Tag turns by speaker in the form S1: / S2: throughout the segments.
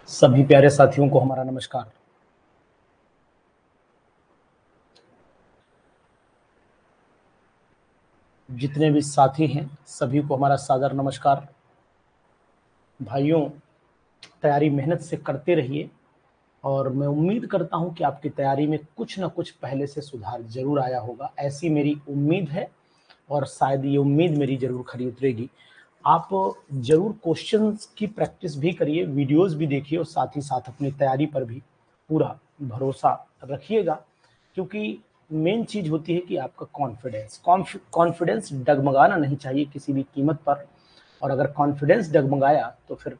S1: सभी प्यारे साथियों को हमारा नमस्कार। जितने भी साथी हैं सभी को हमारा सादर नमस्कार। भाइयों, तैयारी मेहनत से करते रहिए और मैं उम्मीद करता हूं कि आपकी तैयारी में कुछ न कुछ पहले से सुधार जरूर आया होगा, ऐसी मेरी उम्मीद है और शायद ये उम्मीद मेरी जरूर खरी उतरेगी। आप जरूर क्वेश्चंस की प्रैक्टिस भी करिए, वीडियोस भी देखिए और साथ ही साथ अपनी तैयारी पर भी पूरा भरोसा रखिएगा, क्योंकि मेन चीज होती है कि आपका कॉन्फिडेंस कॉन्फिडेंस डगमगाना नहीं चाहिए किसी भी कीमत पर। और अगर कॉन्फिडेंस डगमगाया तो फिर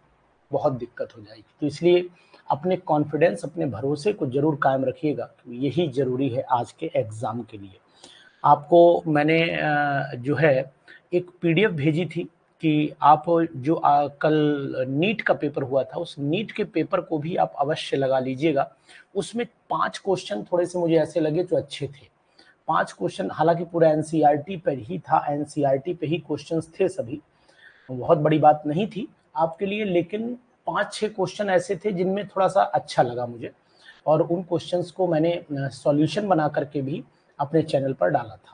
S1: बहुत दिक्कत हो जाएगी। तो इसलिए अपने कॉन्फिडेंस, अपने भरोसे को जरूर कायम रखिएगा, क्योंकि यही जरूरी है आज के एग्जाम के लिए। आपको मैंने जो है एक पीडीएफ भेजी थी कि आप जो कल नीट का पेपर हुआ था, उस नीट के पेपर को भी आप अवश्य लगा लीजिएगा। उसमें 5 क्वेश्चन थोड़े से मुझे ऐसे लगे जो अच्छे थे। 5 क्वेश्चन, हालांकि पूरा एनसीईआरटी पर ही था, एनसीईआरटी पे ही क्वेश्चंस थे सभी, बहुत बड़ी बात नहीं थी आपके लिए, लेकिन 5-6 क्वेश्चन ऐसे थे जिनमें थोड़ा सा अच्छा लगा मुझे, और उन क्वेश्चंस को मैंने सॉल्यूशन बना करके भी अपने चैनल पर डाला था।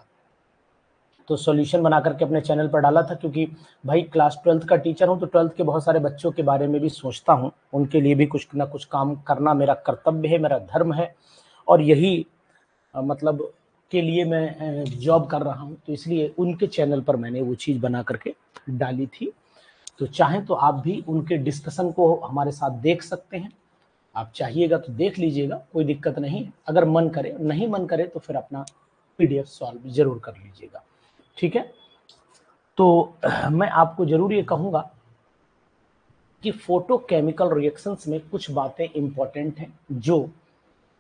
S1: तो सॉल्यूशन बना करके अपने चैनल पर डाला था, क्योंकि भाई क्लास 12th का टीचर हूं तो 12th के बहुत सारे बच्चों के बारे में भी सोचता हूं, उनके लिए भी कुछ ना कुछ काम करना मेरा कर्तव्य है, मेरा धर्म है, और यही मतलब के लिए मैं जॉब कर रहा हूं। तो इसलिए उनके चैनल पर मैंने वो चीज़ बना करके डाली थी। तो चाहें तो आप भी उनके डिस्कशन को हमारे साथ देख सकते हैं। आप चाहिएगा तो देख लीजिएगा, कोई दिक्कत नहीं है। अगर मन करे, नहीं मन करे तो फिर अपना पीडीएफ सॉल्व जरूर कर लीजिएगा, ठीक है। तो मैं आपको जरूर ये कहूंगा कि फोटोकेमिकल रिएक्शंस में कुछ बातें इंपॉर्टेंट हैं जो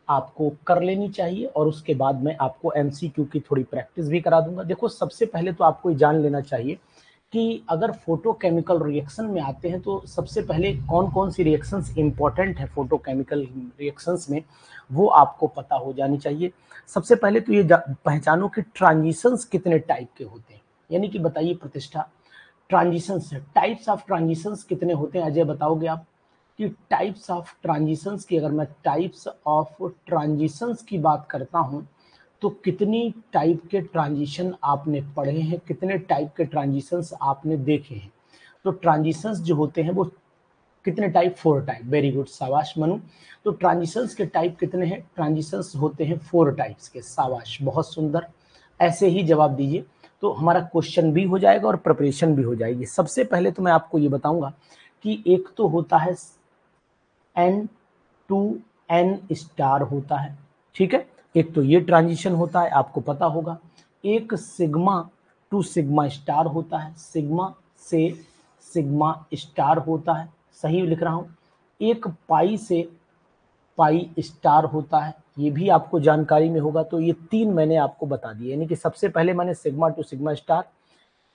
S1: आपको कर लेनी चाहिए, और उसके बाद मैं आपको एमसीक्यू की थोड़ी प्रैक्टिस भी करा दूंगा। देखो, सबसे पहले तो आपको ये जान लेना चाहिए कि अगर फोटोकेमिकल रिएक्शन में आते हैं तो सबसे पहले कौन कौन सी रिएक्शंस इंपॉर्टेंट है फोटोकेमिकल रिएक्शंस में, वो आपको पता हो जानी चाहिए। सबसे पहले तो ये पहचानो कि ट्रांजिशंस कितने टाइप के होते हैं, यानी कि बताइए प्रतिष्ठा, ट्रांजिशंस है, टाइप्स ऑफ ट्रांजिशंस कितने होते हैं? अजय बताओगे आप कि टाइप्स ऑफ ट्रांजिशंस की, अगर मैं टाइप्स ऑफ ट्रांजिशंस की बात करता हूं तो कितनी टाइप के ट्रांजिशन आपने पढ़े हैं, कितने टाइप के ट्रांजिशंस आपने देखे हैं? तो ट्रांजिशंस जो होते हैं वो कितने टाइप? 4 टाइप। वेरी गुड, शाबाश मनु। तो ट्रांजिशंस के टाइप कितने हैं? ट्रांजिशंस होते हैं 4 टाइप्स के। शाबाश, बहुत सुंदर, ऐसे ही जवाब दीजिए तो हमारा क्वेश्चन भी हो जाएगा और प्रिपरेशन भी हो जाएगी। सबसे पहले तो मैं आपको ये बताऊंगा कि एक तो होता है एन टू एन स्टार होता है, ठीक है। एक तो ये ट्रांजिशन होता है, आपको पता होगा। एक सिग्मा टू सिग्मा स्टार होता है, सिग्मा से सिग्मा स्टार होता है, सही लिख रहा हूं। एक पाई से पाई स्टार होता है, ये भी आपको जानकारी में होगा। तो ये 3 मैंने आपको बता दिए, यानी कि सबसे पहले मैंने सिग्मा टू सिग्मा स्टार,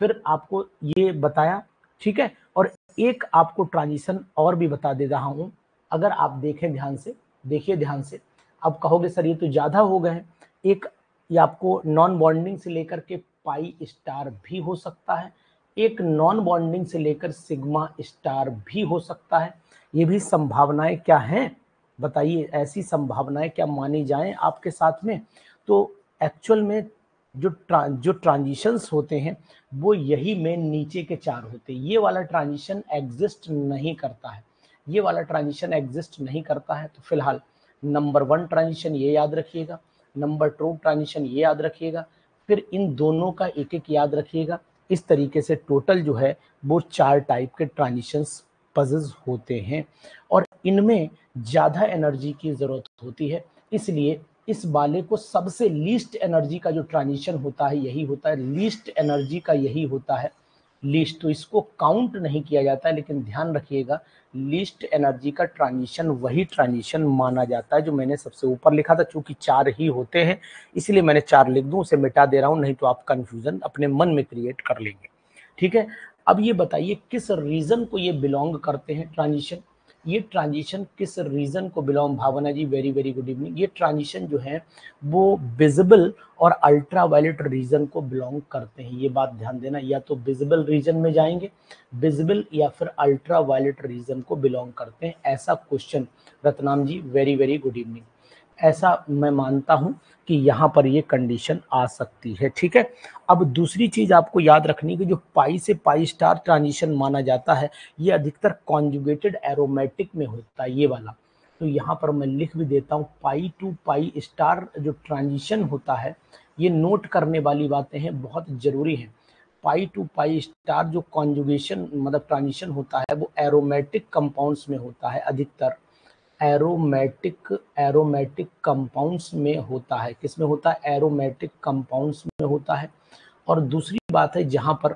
S1: फिर आपको ये बताया, ठीक है। और एक आपको ट्रांजिशन और भी बता दे रहा हूं, अगर आप देखें ध्यान से, देखिए ध्यान से। अब कहोगे सर ये तो ज्यादा हो गए हैं। एक ये आपको नॉन बॉन्डिंग से लेकर के पाई स्टार भी हो सकता है, एक नॉन बॉन्डिंग से लेकर सिग्मा स्टार भी हो सकता है। ये भी संभावनाएं क्या हैं बताइए, ऐसी संभावनाएं क्या मानी जाएं आपके साथ में? तो एक्चुअल में जो ट्रांजिशंस होते हैं वो यही मेन नीचे के 4 होते हैं। ये वाला ट्रांजिशन एग्जिस्ट नहीं करता है, ये वाला ट्रांजिशन एग्जिस्ट नहीं करता है। तो फिलहाल नंबर 1 ट्रांजिशन ये याद रखिएगा, नंबर 2 ट्रांजिशन ये याद रखिएगा, फिर इन दोनों का एक एक याद रखिएगा। इस तरीके से टोटल जो है वो 4 टाइप के ट्रांजिशंस पजल्स होते हैं, और इनमें ज़्यादा एनर्जी की ज़रूरत होती है। इसलिए इस वाले को सबसे लीस्ट एनर्जी का जो ट्रांजिशन होता है यही होता है, लीस्ट एनर्जी का यही होता है। लीस्ट, तो इसको काउंट नहीं किया जाता है, लेकिन ध्यान रखिएगा लीस्ट एनर्जी का ट्रांजिशन वही ट्रांजिशन माना जाता है जो मैंने सबसे ऊपर लिखा था। चूंकि 4 ही होते हैं इसलिए मैंने 4 लिख दूं, उसे मिटा दे रहा हूं, नहीं तो आप कंफ्यूजन अपने मन में क्रिएट कर लेंगे, ठीक है। अब ये बताइए किस रीजन को ये बिलोंग करते हैं ट्रांजिशन? ये ट्रांजिशन किस रीजन को बिलोंग, भावना जी वेरी वेरी गुड इवनिंग, ये ट्रांजिशन जो है वो विजिबल और अल्ट्रा वायलेट रीजन को बिलोंग करते हैं। ये बात ध्यान देना, या तो विजिबल रीजन में जाएंगे, विजिबल या फिर अल्ट्रा वायलेट रीजन को बिलोंग करते हैं, ऐसा क्वेश्चन। रत्नाम जी वेरी वेरी गुड इवनिंग। ऐसा मैं मानता हूं कि यहाँ पर ये कंडीशन आ सकती है, ठीक है। अब दूसरी चीज आपको याद रखनी कि जो पाई से पाई स्टार ट्रांजिशन माना जाता है, ये अधिकतर कॉन्जुगेटेड एरोमेटिक में होता है, ये वाला। तो यहाँ पर मैं लिख भी देता हूँ, पाई टू पाई स्टार जो ट्रांजिशन होता है, ये नोट करने वाली बातें हैं, बहुत जरूरी है। पाई टू पाई स्टार जो कॉन्जुगेशन मतलब ट्रांजिशन होता है वो एरोमेटिक कंपाउंड्स में होता है, अधिकतर एरोमेटिक कंपाउंड्स में होता है। किस में होता है? एरोमेटिक कंपाउंड्स में होता है। और दूसरी बात है जहां पर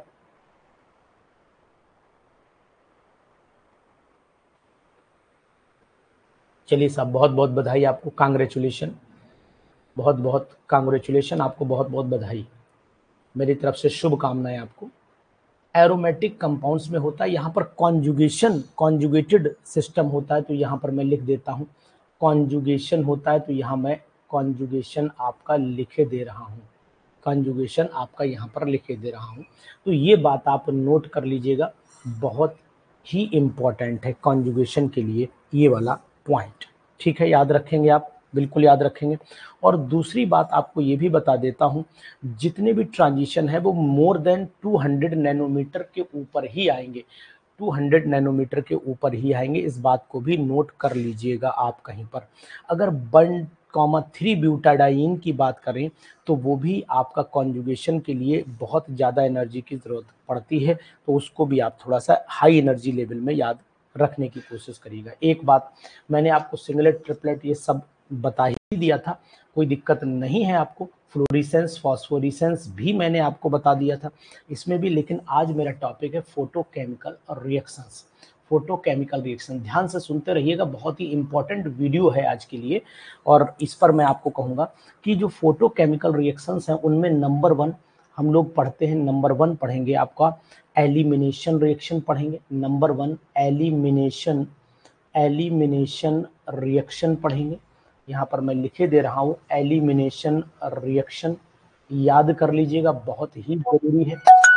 S1: चलिए साहब, बहुत बहुत बधाई आपको, कांग्रेचुलेशन, बहुत बहुत कांग्रेचुलेशन आपको, बहुत बहुत बधाई, मेरी तरफ से शुभकामनाएं आपको। एरोमेटिक कंपाउंड्स में होता है, यहाँ पर कॉन्जुगेशन कॉन्जुगेटेड सिस्टम होता है, तो यहाँ पर मैं लिख देता हूँ कॉन्जुगेशन होता है, तो यहाँ मैं कॉन्जुगेशन आपका लिखे दे रहा हूँ, कॉन्जुगेशन आपका यहाँ पर लिखे दे रहा हूँ। तो ये बात आप नोट कर लीजिएगा, बहुत ही इम्पॉर्टेंट है कॉन्जुगेशन के लिए ये वाला पॉइंट, ठीक है, याद रखेंगे आप, बिल्कुल याद रखेंगे। और दूसरी बात आपको ये भी बता देता हूँ, जितने भी ट्रांजिशन है वो मोर देन 200 नैनोमीटर के ऊपर ही आएंगे, 200 नैनोमीटर के ऊपर ही आएंगे, इस बात को भी नोट कर लीजिएगा आप कहीं पर। अगर 1,3 ब्यूटाडाइन की बात करें तो वो भी आपका कॉन्जुगेशन के लिए बहुत ज़्यादा एनर्जी की ज़रूरत पड़ती है, तो उसको भी आप थोड़ा सा हाई एनर्जी लेवल में याद रखने की कोशिश करिएगा। एक बात, मैंने आपको सिंगलेट ट्रिपलेट ये सब बता ही दिया था, कोई दिक्कत नहीं है आपको। फ्लोरिसेंस फॉस्फोरिसेंस भी मैंने आपको बता दिया था इसमें भी, लेकिन आज मेरा टॉपिक है फोटोकेमिकल रिएक्शंस। फोटोकेमिकल रिएक्शन ध्यान से सुनते रहिएगा, बहुत ही इंपॉर्टेंट वीडियो है आज के लिए। और इस पर मैं आपको कहूँगा कि जो फोटोकेमिकल रिएक्शंस हैं उनमें नंबर 1 हम लोग पढ़ते हैं, नंबर 1 पढ़ेंगे आपका एलिमिनेशन रिएक्शन पढ़ेंगे, नंबर 1 एलिमिनेशन रिएक्शन पढ़ेंगे। यहाँ पर मैं लिखे दे रहा हूँ एलिमिनेशन रिएक्शन, याद कर लीजिएगा, बहुत ही जरूरी है,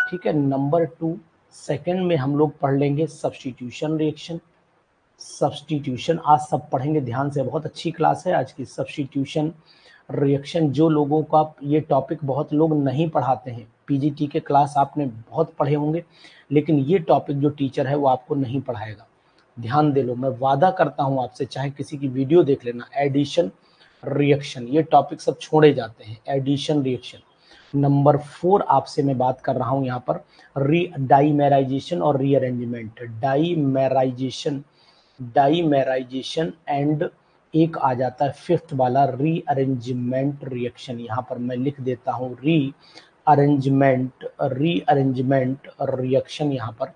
S1: ठीक है। नंबर 2 सेकेंड में हम लोग पढ़ लेंगे सब्स्टिट्यूशन रिएक्शन, सब्स्टिट्यूशन आज सब पढ़ेंगे ध्यान से, बहुत अच्छी क्लास है आज की। सब्स्टिट्यूशन रिएक्शन, जो लोगों का ये टॉपिक बहुत लोग नहीं पढ़ाते हैं, पीजीटी के क्लास आपने बहुत पढ़े होंगे, लेकिन ये टॉपिक जो टीचर है वो आपको नहीं पढ़ाएगा, ध्यान दे लो, मैं वादा करता हूं आपसे, चाहे किसी की वीडियो देख लेना। एडिशन रिएक्शन, ये टॉपिक सब छोड़े जाते हैं, एडिशन रिएक्शन। नंबर 4 आपसे मैं बात कर रहा हूं यहाँ पर डाईमेराइजेशन और रीअरेंजमेंट, डाईमेराइजेशन एंड एक आ जाता है 5th वाला रीअरेंजमेंट रिएक्शन। यहाँ पर मैं लिख देता हूँ रीअरेंजमेंट रिएक्शन, यहाँ पर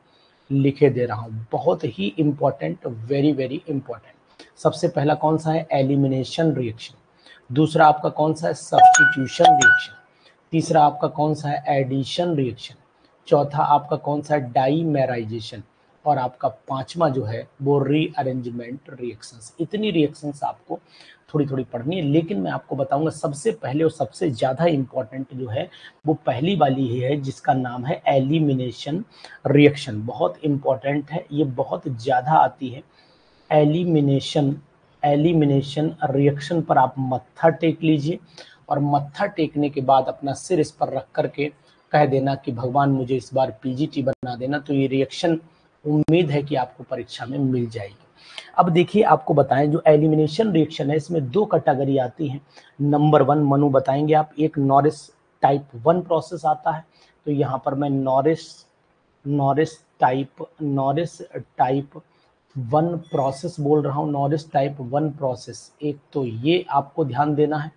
S1: लिखे दे रहा हूँ, बहुत ही इंपॉर्टेंट, वेरी वेरी इंपॉर्टेंट। सबसे पहला कौन सा है? Elimination reaction. दूसरा आपका कौन सा है? Substitution reaction. तीसरा आपका कौन सा है? Addition reaction. चौथा आपका कौन सा है? डाईमेराइजेशन। और आपका पांचवा जो है वो रीअरेंजमेंट रिएक्शंस। इतनी रिएक्शंस आपको थोड़ी थोड़ी पढ़नी है, लेकिन मैं आपको बताऊंगा सबसे पहले और सबसे ज़्यादा इम्पॉर्टेंट जो है वो पहली वाली ही है, जिसका नाम है एलिमिनेशन रिएक्शन। बहुत इम्पॉर्टेंट है, ये बहुत ज़्यादा आती है। एलिमिनेशन रिएक्शन पर आप मत्था टेक लीजिए, और मत्था टेकने के बाद अपना सिर इस पर रख करके कह देना कि भगवान मुझे इस बार पीजीटी बना देना, तो ये रिएक्शन उम्मीद है कि आपको परीक्षा में मिल जाएगी। अब देखिए आपको बताएं, जो एलिमिनेशन रिएक्शन है इसमें 2 कैटेगरी आती हैं। नंबर 1 मनु बताएंगे आप, एक नॉरिस टाइप 1 प्रोसेस आता है, तो यहाँ पर मैं नॉरिस टाइप 1 प्रोसेस बोल रहा हूँ, नॉरिस टाइप 1 प्रोसेस, एक तो ये आपको ध्यान देना है,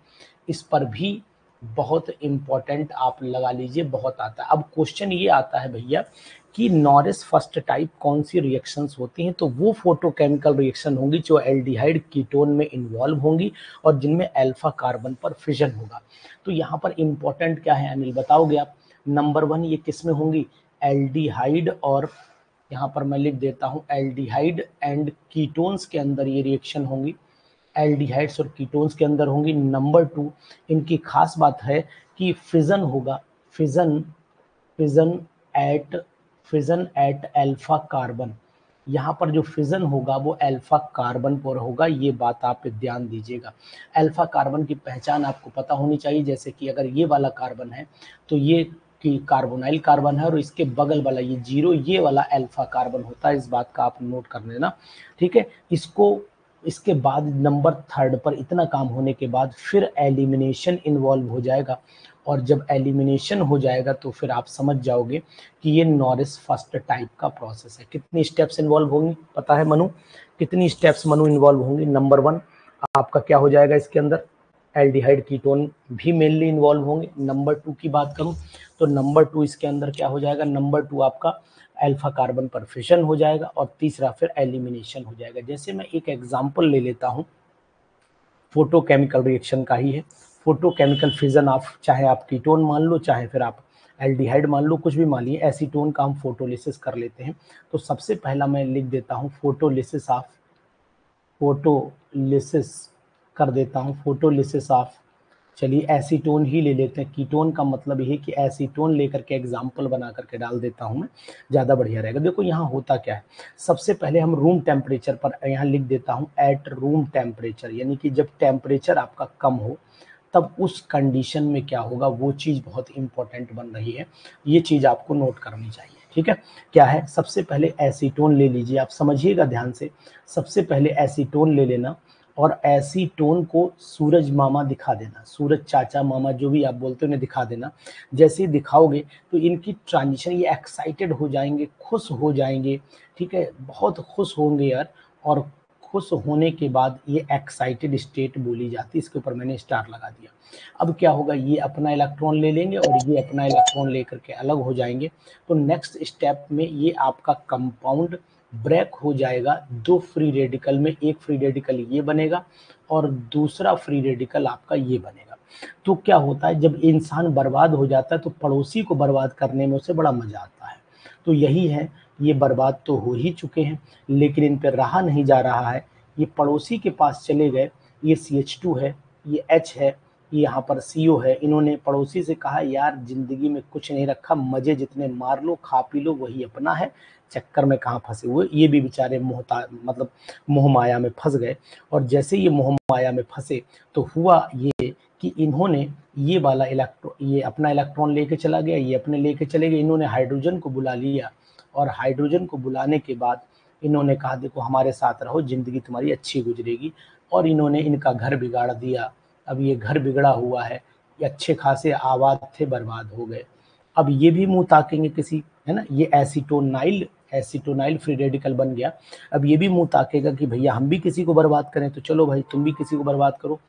S1: इस पर भी बहुत इंपॉर्टेंट आप लगा लीजिए, बहुत आता है। अब क्वेश्चन ये आता है भैया कि नॉरिस फर्स्ट टाइप कौन सी रिएक्शंस होती हैं, तो वो फोटोकेमिकल रिएक्शन होंगी जो एल्डिहाइड कीटोन में इन्वॉल्व होंगी और जिनमें अल्फा कार्बन पर फिजन होगा। तो यहाँ पर इंपॉर्टेंट क्या है अनिल बताओगे आप? नंबर 1 ये किस में होंगी? एल्डिहाइड और यहाँ पर मैं लिख देता हूँ एल्डिहाइड एंड कीटोन्स के अंदर ये रिएक्शन होंगी, एल्डिहाइड्स और कीटोन्स के अंदर होंगी। नंबर 2, इनकी खास बात है कि फिजन होगा, fission fission fission at alpha carbon. यहाँ पर जो फिजन होगा वो अल्फा कार्बन पर होगा, ये बात आप ध्यान दीजिएगा। अल्फा कार्बन की पहचान आपको पता होनी चाहिए, जैसे कि अगर ये वाला कार्बन है तो ये कि कार्बोनाइल कार्बन है, और इसके बगल वाला ये जीरो, ये वाला अल्फा कार्बन होता है। इस बात का आप नोट कर लेना, ठीक है। इसके बाद नंबर 3 पर इतना काम होने के बाद फिर एलिमिनेशन इन्वॉल्व हो जाएगा, और जब एलिमिनेशन हो जाएगा तो फिर आप समझ जाओगे कि ये नॉरिस फर्स्ट टाइप का प्रोसेस है। कितनी स्टेप्स इन्वॉल्व होंगी पता है मनु? कितनी स्टेप्स मनु इन्वॉल्व होंगी? नंबर 1 आपका क्या हो जाएगा, इसके अंदर एल्डिहाइड कीटोन भी मेनली इन्वॉल्व होंगे। नंबर 2 की बात करूं तो नंबर 2 इसके अंदर क्या हो जाएगा, नंबर 2 आपका अल्फा कार्बन पर फिशन हो जाएगा, और तीसरा फिर एलिमिनेशन हो जाएगा। जैसे मैं एक एग्जांपल ले लेता हूं, फोटोकेमिकल रिएक्शन का ही है। फोटोकेमिकल फिजन, आप चाहे आप कीटोन मान लो, चाहे फिर आप एल्डिहाइड मान लो, कुछ भी मान लीजिए, एसीटोन का हम फोटोलिसिस कर लेते हैं। तो सबसे पहला मैं लिख देता हूँ फोटोलिसिस कर देता हूँ, फोटोलिसिस ऑफ, चलिए एसीटोन ही ले लेते हैं। कीटोन का मतलब ये है कि एसीटोन लेकर के एग्जाम्पल बना करके डाल देता हूं मैं, ज़्यादा बढ़िया रहेगा। देखो यहाँ होता क्या है, सबसे पहले हम रूम टेम्परेचर पर यहाँ लिख देता हूँ एट रूम टेम्परेचर, यानी कि जब टेम्परेचर आपका कम हो तब उस कंडीशन में क्या होगा, वो चीज़ बहुत इंपॉर्टेंट बन रही है, ये चीज़ आपको नोट करनी चाहिए, ठीक है। क्या है, सबसे पहले एसीटोन ले लीजिए, आप समझिएगा ध्यान से। सबसे पहले एसीटोन ले लेना, और एसीटोन को सूरज मामा दिखा देना, सूरज चाचा मामा जो भी आप बोलते हो उन्हें दिखा देना। जैसे ही दिखाओगे तो इनकी ट्रांजिशन, ये एक्साइटेड हो जाएंगे, खुश हो जाएंगे, ठीक है, बहुत खुश होंगे यार। और खुश होने के बाद ये एक्साइटेड स्टेट बोली जाती है, इसके ऊपर मैंने स्टार लगा दिया। अब क्या होगा, ये अपना इलेक्ट्रॉन ले लेंगे और ये अपना इलेक्ट्रॉन लेकर के अलग हो जाएंगे। तो नेक्स्ट स्टेप में ये आपका कंपाउंड ब्रेक हो जाएगा, 2 फ्री रेडिकल में, एक फ्री रेडिकल ये बनेगा और दूसरा फ्री रेडिकल आपका ये बनेगा। तो क्या होता है, जब इंसान बर्बाद हो जाता है तो पड़ोसी को बर्बाद करने में उसे बड़ा मजा आता है। तो यही है, ये बर्बाद तो हो ही चुके हैं, लेकिन इन पर रहा नहीं जा रहा है, ये पड़ोसी के पास चले गए। ये CH2 है, ये H है, ये यहाँ पर CO है। इन्होंने पड़ोसी से कहा, यार जिंदगी में कुछ नहीं रखा, मजे जितने मार लो, खा पी लो, वही अपना है, चक्कर में कहाँ फंसे हुए। ये भी बेचारे मोह माया में फंस गए। और जैसे ये मोह माया में फंसे तो हुआ ये कि इन्होंने ये वाला इलेक्ट्रॉन, ये अपना इलेक्ट्रॉन लेके चला गया, ये अपने लेके चले गए। इन्होंने हाइड्रोजन को बुला लिया, और हाइड्रोजन को बुलाने के बाद इन्होंने कहा, देखो हमारे साथ रहो, जिंदगी तुम्हारी अच्छी गुजरेगी। और इन्होंने इनका घर बिगाड़ दिया। अब ये घर बिगड़ा हुआ है, ये अच्छे खासे आबाद थे, बर्बाद हो गए। अब ये भी मुंह ताकेंगे किसी, है ना, ये एसीटोनाइल फ्री रेडिकल बन गया। अब ये भी मुंह ताकेगा कि भैया हम भी किसी को बर्बाद करें, तो चलो भाई तुम भी किसी को बर्बाद करो।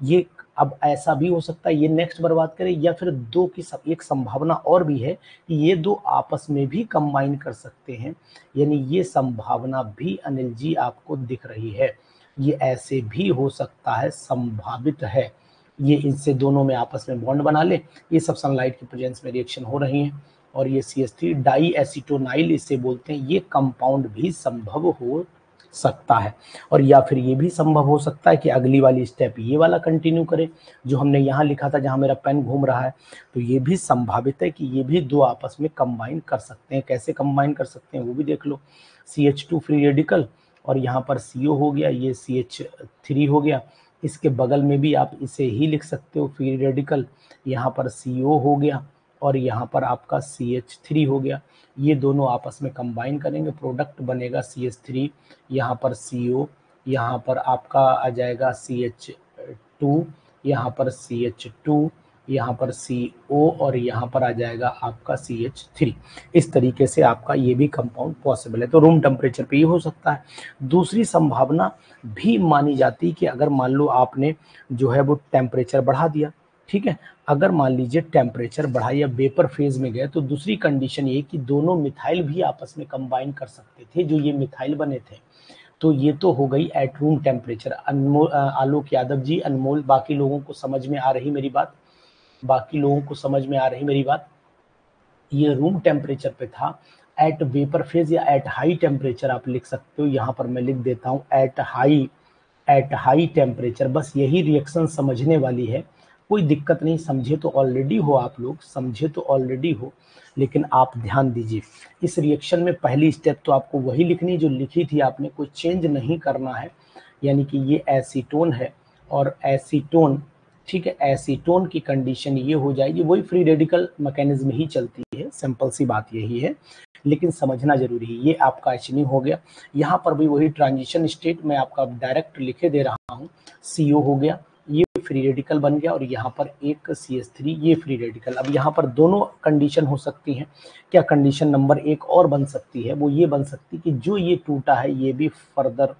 S1: ये अब ऐसा भी हो सकता है ये नेक्स्ट बर्बाद करे, या फिर दो की एक संभावना और भी है कि ये दो आपस में भी कंबाइन कर सकते हैं, यानी ये संभावना भी अनिल जी आपको दिख रही है। ये ऐसे भी हो सकता है, संभावित है, ये इनसे दोनों में आपस में बॉन्ड बना ले। ये सब सनलाइट की प्रेजेंस में रिएक्शन हो रही हैं। और ये CH3 डाई एसीटोनाइल इसे बोलते हैं, ये कंपाउंड भी संभव हो सकता है। और या फिर ये भी संभव हो सकता है कि अगली वाली स्टेप ये वाला कंटिन्यू करे जो हमने यहाँ लिखा था, जहाँ मेरा पेन घूम रहा है। तो ये भी संभावित है कि ये भी दो आपस में कंबाइन कर सकते हैं। कैसे कंबाइन कर सकते हैं वो भी देख लो। CH2 फ्री रेडिकल, और यहाँ पर CO हो गया, ये CH3 हो गया। इसके बगल में भी आप इसे ही लिख सकते हो, फ्री रेडिकल, यहाँ पर CO हो गया और यहाँ पर आपका CH3 हो गया। ये दोनों आपस में कंबाइन करेंगे, प्रोडक्ट बनेगा CH3, यहाँ पर CO, यहाँ पर आपका आ जाएगा CH2, यहाँ पर CH2, यहाँ पर CO, और यहाँ पर आ जाएगा आपका CH3। इस तरीके से आपका ये भी कंपाउंड पॉसिबल है। तो रूम टेम्परेचर पे ये हो सकता है। दूसरी संभावना भी मानी जाती है कि अगर मान लो आपने जो है वो टेम्परेचर बढ़ा दिया, ठीक है, अगर मान लीजिए टेम्परेचर बढ़ा या वेपर फेज में गए, तो दूसरी कंडीशन ये कि दोनों मिथाइल भी आपस में कंबाइन कर सकते थे, जो ये मिथाइल बने थे। तो ये तो हो गई एट रूम टेम्परेचर। अनमोल, आलोक यादव जी, अनमोल, बाकी लोगों को समझ में आ रही मेरी बात? बाकी लोगों को समझ में आ रही मेरी बात? ये रूम टेम्परेचर पे था। एट वेपर फेज या एट हाई टेम्परेचर आप लिख सकते हो। यहाँ पर मैं लिख देता हूँ एट हाई टेम्परेचर। बस यही रिएक्शन समझने वाली है, कोई दिक्कत नहीं, समझे तो ऑलरेडी हो आप लोग, समझे तो ऑलरेडी हो, लेकिन आप ध्यान दीजिए इस रिएक्शन में पहली स्टेप तो आपको वही लिखनी जो लिखी थी आपने, कोई चेंज नहीं करना है। यानी कि ये एसीटोन है और एसीटोन, ठीक है, एसीटोन की कंडीशन ये हो जाएगी, वही फ्री रेडिकल मैकेनिज्म ही चलती है, सिंपल सी बात यही है, लेकिन समझना जरूरी है। ये आपका HNO हो गया, यहाँ पर भी वही ट्रांजिशन स्टेट मैं आपका डायरेक्ट लिखे दे रहा हूँ, CO हो गया, ये फ्री रेडिकल बन गया, और यहाँ पर एक CH3 ये फ्री रेडिकल। अब यहाँ पर दोनों कंडीशन हो सकती हैं। क्या कंडीशन नंबर एक और बन सकती है, वो ये बन सकती है कि जो ये टूटा है ये भी फर्दर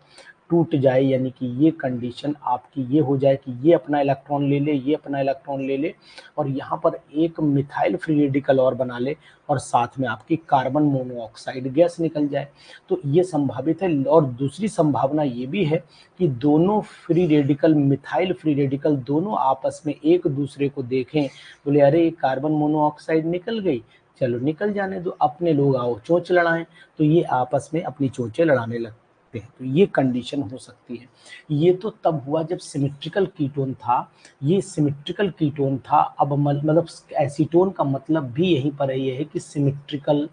S1: टूट जाए, यानी कि ये कंडीशन आपकी ये हो जाए कि ये अपना इलेक्ट्रॉन ले ले, ये अपना इलेक्ट्रॉन ले ले, और यहाँ पर एक मिथाइल फ्री रेडिकल और बना ले, और साथ में आपकी कार्बन मोनोऑक्साइड गैस निकल जाए। तो ये संभावित है। और दूसरी संभावना ये भी है कि दोनों free radical, methyl free radical दोनों आपस में एक दूसरे को देखें, बोले अरे कार्बन मोनोऑक्साइड निकल गई, चलो निकल जाने दो, अपने लोग आओ चोंच लड़ाएं, तो ये आपस में अपनी चोंचें लड़ाने लगते हैं। तो ये कंडीशन हो सकती है। ये तो तब हुआ जब सिमेट्रिकल कीटोन था, ये सिमेट्रिकल कीटोन था। अब मतलब एसीटोन का मतलब भी यहीं पर ये है कि सिमेट्रिकल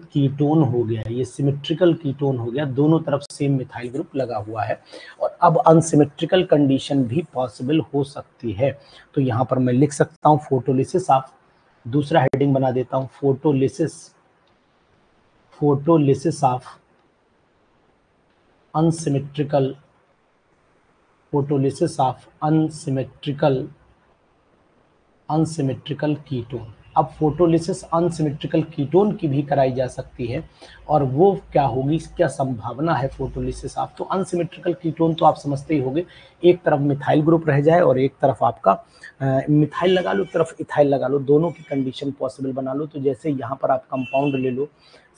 S1: कीटोन हो गया, ये सिमेट्रिकल कीटोन हो गया, दोनों तरफ सेम मिथाइल ग्रुप लगा हुआ है। और अब अनसिमेट्रिकल कंडीशन भी पॉसिबल हो सकती है। तो यहाँ पर मैं लिख सकता हूँ फोटोलिसिस ऑफ, दूसरा हेडिंग बना देता हूँ, photolysis of unsymmetrical, photolysis of unsymmetrical ketone. अब फोटोलिसिस अनसिमेट्रिकल कीटोन की भी कराई जा सकती है, और वो क्या होगी, क्या संभावना है फोटोलिसिस ऑफ। तो अनसिमेट्रिकल कीटोन तो आप समझते ही होंगे, एक तरफ मिथाइल ग्रुप रह जाए और एक तरफ आपका मिथाइल लगा लो, एक तरफ इथाइल लगा लो, दोनों की कंडीशन पॉसिबल बना लो। तो जैसे यहाँ पर आप कंपाउंड ले लो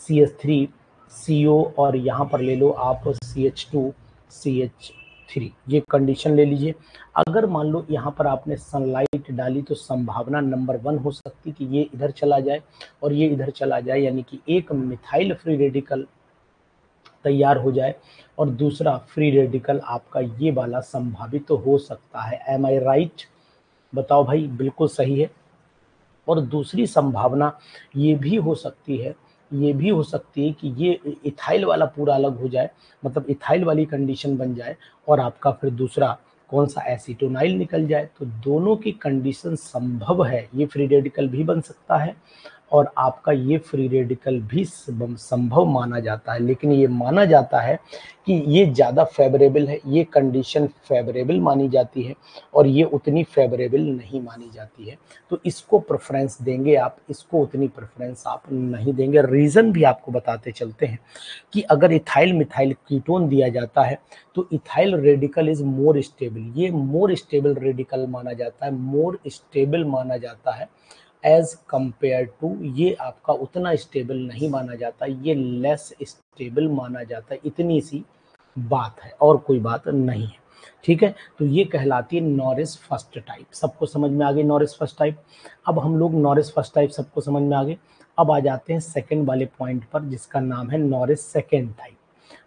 S1: CH3 CO, और यहाँ पर ले लो आप CH2 CH3, ये कंडीशन ले लीजिए। अगर मान लो यहाँ पर आपने सनलाइट डाली तो संभावना नंबर 1 हो सकती कि ये इधर चला जाए और ये इधर चला जाए, यानी कि एक मिथाइल फ्री रेडिकल तैयार हो जाए और दूसरा फ्री रेडिकल आपका ये वाला संभावित तो हो सकता है। एम आई राइट? बताओ भाई, बिल्कुल सही है। और दूसरी संभावना ये भी हो सकती है, ये भी हो सकती है कि ये इथाइल वाला पूरा अलग हो जाए, मतलब इथाइल वाली कंडीशन बन जाए और आपका फिर दूसरा कौन सा एसीटोनाइल निकल जाए। तो दोनों की कंडीशन संभव है, ये फ्री रेडिकल भी बन सकता है और आपका ये फ्री रेडिकल भी संभव माना जाता है। लेकिन ये माना जाता है कि ये ज़्यादा फेवरेबल है, ये कंडीशन फेवरेबल मानी जाती है और ये उतनी फेवरेबल नहीं मानी जाती है। तो इसको प्रेफरेंस देंगे आप, इसको उतनी प्रेफरेंस आप नहीं देंगे। रीज़न भी आपको बताते चलते हैं कि अगर इथाइल मिथाइल कीटोन दिया जाता है तो ethyl radical is more stable, ये मोर स्टेबल रेडिकल माना जाता है, मोर स्टेबल माना जाता है एज कंपेयर टू, ये आपका उतना स्टेबल नहीं माना जाता, ये लेस स्टेबल माना जाता है। इतनी सी बात है और कोई बात नहीं है, ठीक है। तो ये कहलाती है नॉरिस फर्स्ट टाइप। सबको समझ में आ गई नॉरिस फर्स्ट टाइप? अब हम लोग नॉरिस फर्स्ट टाइप सबको समझ में आ गए। अब आ जाते हैं सेकंड वाले पॉइंट पर जिसका नाम है नॉरिस सेकंड टाइप।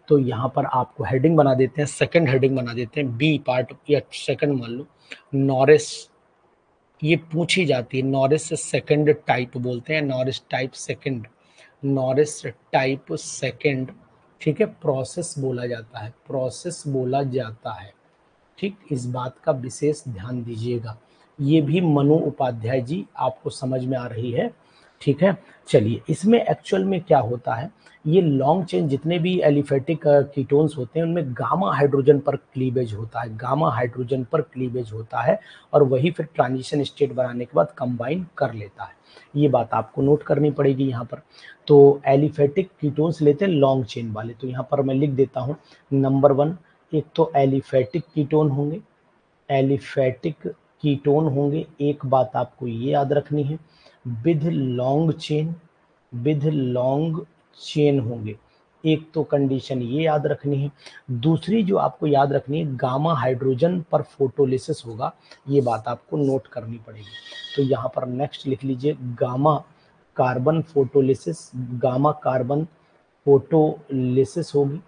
S1: तो यहाँ पर आपको हेडिंग बना देते हैं, सेकंड हेडिंग बना देते हैं, बी पार्ट या सेकंड मान लो। नॉरिस, ये पूछी जाती है, नॉरिस सेकंड टाइप बोलते हैं, Norris type second, Norris type second, ठीक है। प्रोसेस बोला जाता है, प्रोसेस बोला जाता है, ठीक। इस बात का विशेष ध्यान दीजिएगा। ये भी मनु उपाध्याय जी आपको समझ में आ रही है, ठीक है। चलिए, इसमें एक्चुअल में क्या होता है, ये लॉन्ग चेन जितने भी एलिफेटिक कीटोन्स होते हैं उनमें गामा हाइड्रोजन पर क्लीवेज होता है, गामा हाइड्रोजन पर क्लीवेज होता है और वही फिर ट्रांजिशन स्टेट बनाने के बाद कंबाइन कर लेता है। ये बात आपको नोट करनी पड़ेगी यहाँ पर। तो एलिफेटिक कीटोन्स लेते हैं लॉन्ग चेन वाले, तो यहाँ पर मैं लिख देता हूँ नंबर 1, एक तो एलिफेटिक कीटोन होंगे, एलिफेटिक कीटोन होंगे। एक बात आपको ये याद रखनी है, with long chain, with long chain होंगे। एक तो कंडीशन ये याद रखनी है। दूसरी जो आपको याद रखनी है, गामा हाइड्रोजन पर फोटोलिसिस होगा, ये बात आपको नोट करनी पड़ेगी। तो यहाँ पर नेक्स्ट लिख लीजिए, gamma carbon photolysis, gamma carbon photolysis होगी,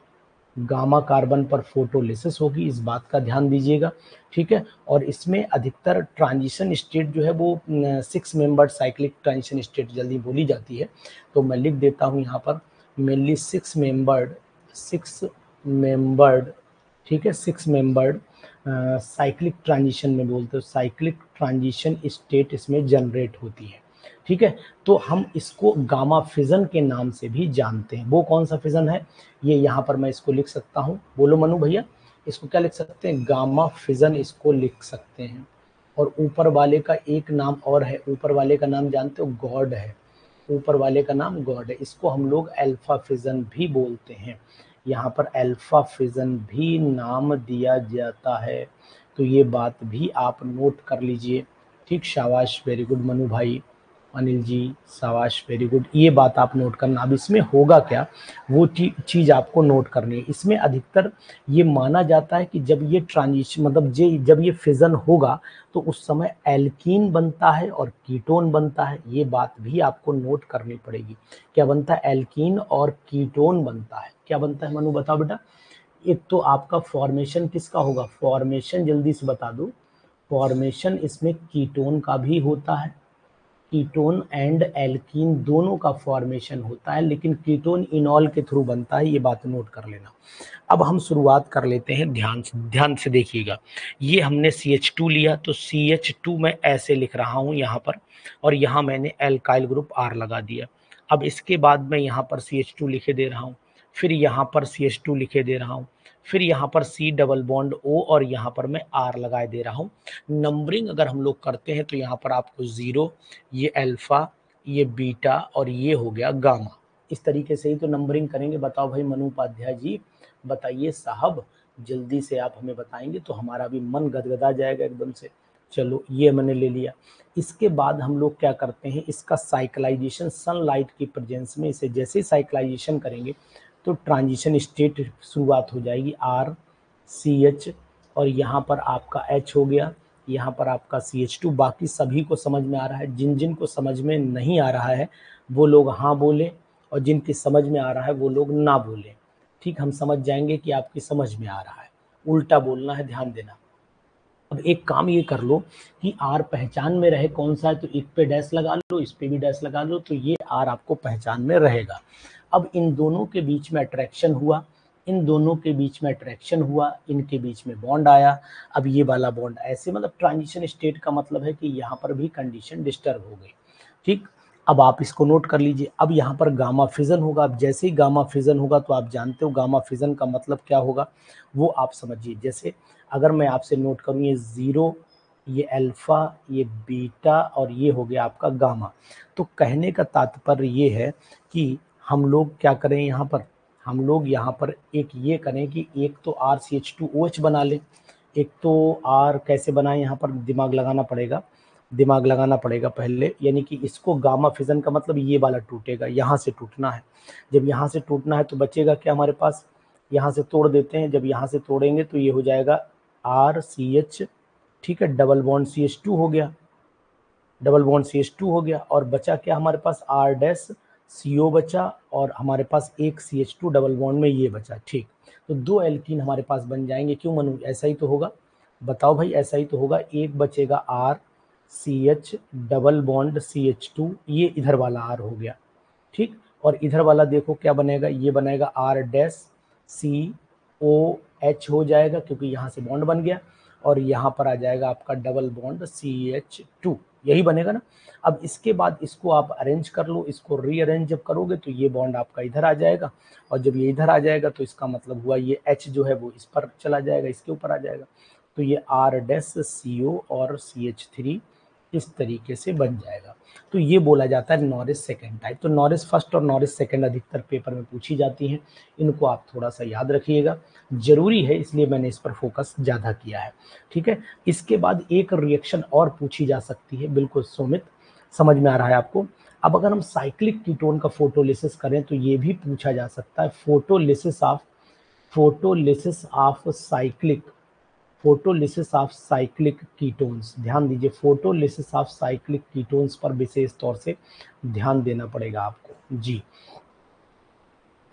S1: गामा कार्बन पर फोटोलिसिस होगी, इस बात का ध्यान दीजिएगा, ठीक है। और इसमें अधिकतर ट्रांजिशन स्टेट जो है वो 6 मेंबर्ड साइक्लिक ट्रांजिशन स्टेट जल्दी बोली जाती है, तो मैं लिख देता हूँ यहाँ पर मेनली 6 मेंबर्ड, ठीक है, 6 मेंबर्ड साइक्लिक ट्रांजिशन में बोलते हो, साइक्लिक ट्रांजिशन स्टेट इसमें जनरेट होती है, ठीक है। तो हम इसको गामा फिजन के नाम से भी जानते हैं। वो कौन सा फिजन है, ये यहाँ पर मैं इसको लिख सकता हूँ, बोलो मनु भैया, इसको क्या लिख सकते हैं, गामा फिजन इसको लिख सकते हैं। और ऊपर वाले का एक नाम और है, ऊपर वाले का नाम जानते हो, गॉड है, ऊपर वाले का नाम गॉड है, इसको हम लोग अल्फा फिजन भी बोलते हैं, यहाँ पर अल्फा फिजन भी नाम दिया जाता है। तो ये बात भी आप नोट कर लीजिए, ठीक, शाबाश, वेरी गुड मनु भाई, अनिल जी, शाबाश, वेरी गुड, ये बात आप नोट करना। अब इसमें होगा क्या, वो चीज़ आपको नोट करनी है। इसमें अधिकतर ये माना जाता है कि जब ये ट्रांजिशन मतलब जब ये फिजन होगा तो उस समय एल्कीन बनता है और कीटोन बनता है, ये बात भी आपको नोट करनी पड़ेगी। क्या बनता है, एल्कीन और कीटोन बनता है। क्या बनता है मनु, बताओ बेटा। एक तो आपका फॉर्मेशन किसका होगा, फॉर्मेशन जल्दी से बता दो, फॉर्मेशन इसमें कीटोन का भी होता है, कीटोन एंड एल्कीन दोनों का फॉर्मेशन होता है, लेकिन कीटोन इनॉल के थ्रू बनता है, ये बात नोट कर लेना। अब हम शुरुआत कर लेते हैं, ध्यान से देखिएगा। ये हमने CH2 लिया, तो CH2 मैं ऐसे लिख रहा हूँ यहाँ पर, और यहाँ मैंने एल्काइल ग्रुप R लगा दिया। अब इसके बाद मैं यहाँ पर CH2 लिखे दे रहा हूँ, फिर यहाँ पर CH2 लिखे दे रहा हूँ, फिर यहाँ पर C डबल बॉन्ड O, और यहाँ पर मैं R लगाए दे रहा हूँ। नंबरिंग अगर हम लोग करते हैं तो यहाँ पर आपको 0, ये अल्फा, ये बीटा, और ये हो गया गामा, इस तरीके से ही तो नंबरिंग करेंगे। बताओ भाई मनु उपाध्याय जी, बताइए साहब, जल्दी से आप हमें बताएंगे तो हमारा भी मन गदगदा जाएगा एकदम से। चलो, ये मैंने ले लिया। इसके बाद हम लोग क्या करते हैं, इसका साइक्लाइजेशन सनलाइट की प्रेजेंस में, इसे जैसे ही साइक्लाइजेशन करेंगे तो ट्रांजिशन स्टेट शुरुआत हो जाएगी, RCH, और यहाँ पर आपका H हो गया, यहाँ पर आपका CH2। बाकी सभी को समझ में आ रहा है, जिन जिन को समझ में नहीं आ रहा है वो लोग हाँ बोले, और जिनकी समझ में आ रहा है वो लोग ना बोले, ठीक, हम समझ जाएंगे कि आपकी समझ में आ रहा है, उल्टा बोलना है, ध्यान देना। अब एक काम ये कर लो कि R पहचान में रहे कौन सा है, तो एक पे डैश लगा लो, इस पे भी डैश लगा लो, तो ये R आपको पहचान में रहेगा। अब इन दोनों के बीच में अट्रैक्शन हुआ, इन दोनों के बीच में अट्रैक्शन हुआ, इनके बीच में बॉन्ड आया। अब ये वाला बॉन्ड ऐसे, मतलब ट्रांजिशन स्टेट का मतलब है कि यहाँ पर भी कंडीशन डिस्टर्ब हो गई, ठीक। अब आप इसको नोट कर लीजिए। अब यहाँ पर गामा फिजन होगा। अब जैसे ही गामा फिजन होगा तो आप जानते हो गामा फिजन का मतलब क्या होगा, वो आप समझिए। जैसे अगर मैं आपसे नोट करूँ, ये 0, ये अल्फा, ये बीटा, और ये हो गया आपका गामा। तो कहने का तात्पर्य ये है कि हम लोग क्या करें, यहाँ पर हम लोग यहाँ पर एक ये करें कि एक तो RCH2OH बना लें, एक तो R कैसे बनाएं, यहाँ पर दिमाग लगाना पड़ेगा पहले, यानी कि इसको गामा फिजन का मतलब ये वाला टूटेगा, यहाँ से टूटना है। जब यहाँ से टूटना है तो बचेगा क्या हमारे पास, यहाँ से तोड़ देते हैं, जब यहाँ से तोड़ेंगे तो ये हो जाएगा RCH, ठीक है, डबल बॉन्ड CH2 हो गया, डबल बॉन्ड CH2 हो गया, और बचा क्या हमारे पास, R डैश CO बचा, और हमारे पास एक CH2 डबल बॉन्ड में ये बचा, ठीक। तो 2 एल्कीन हमारे पास बन जाएंगे। क्यों मनु, ऐसा ही तो होगा, बताओ भाई, ऐसा ही तो होगा। एक बचेगा RCH डबल बॉन्ड CH2, ये इधर वाला R हो गया, ठीक। और इधर वाला देखो क्या बनेगा, ये बनेगा R डैश COH हो जाएगा, क्योंकि यहाँ से बॉन्ड बन गया, और यहाँ पर आ जाएगा आपका डबल बॉन्ड CH2, यही बनेगा ना। अब इसके बाद इसको आप अरेंज कर लो, इसको रीअरेंज जब करोगे तो ये बॉन्ड आपका इधर आ जाएगा, और जब ये इधर आ जाएगा तो इसका मतलब हुआ ये H जो है वो इस पर चला जाएगा, इसके ऊपर आ जाएगा, तो ये R डैश CO और CH3 इस तरीके से बन जाएगा। तो ये बोला जाता है नॉरिस सेकेंड टाइप। तो नॉरिस फर्स्ट और नॉरिस सेकेंड अधिकतर पेपर में पूछी जाती हैं, इनको आप थोड़ा सा याद रखिएगा, जरूरी है, इसलिए मैंने इस पर फोकस ज़्यादा किया है, ठीक है। इसके बाद एक रिएक्शन और पूछी जा सकती है, बिल्कुल सुमित, समझ में आ रहा है आपको। अब अगर हम साइक्लिक कीटोन का फोटोलिसिस करें तो ये भी पूछा जा सकता है, photolysis of cyclic photolysis of cyclic ketones, ध्यान दीजिए, फोटोलिसिस ऑफ साइक्लिक कीटोन्स पर विशेष तौर से ध्यान देना पड़ेगा आपको जी।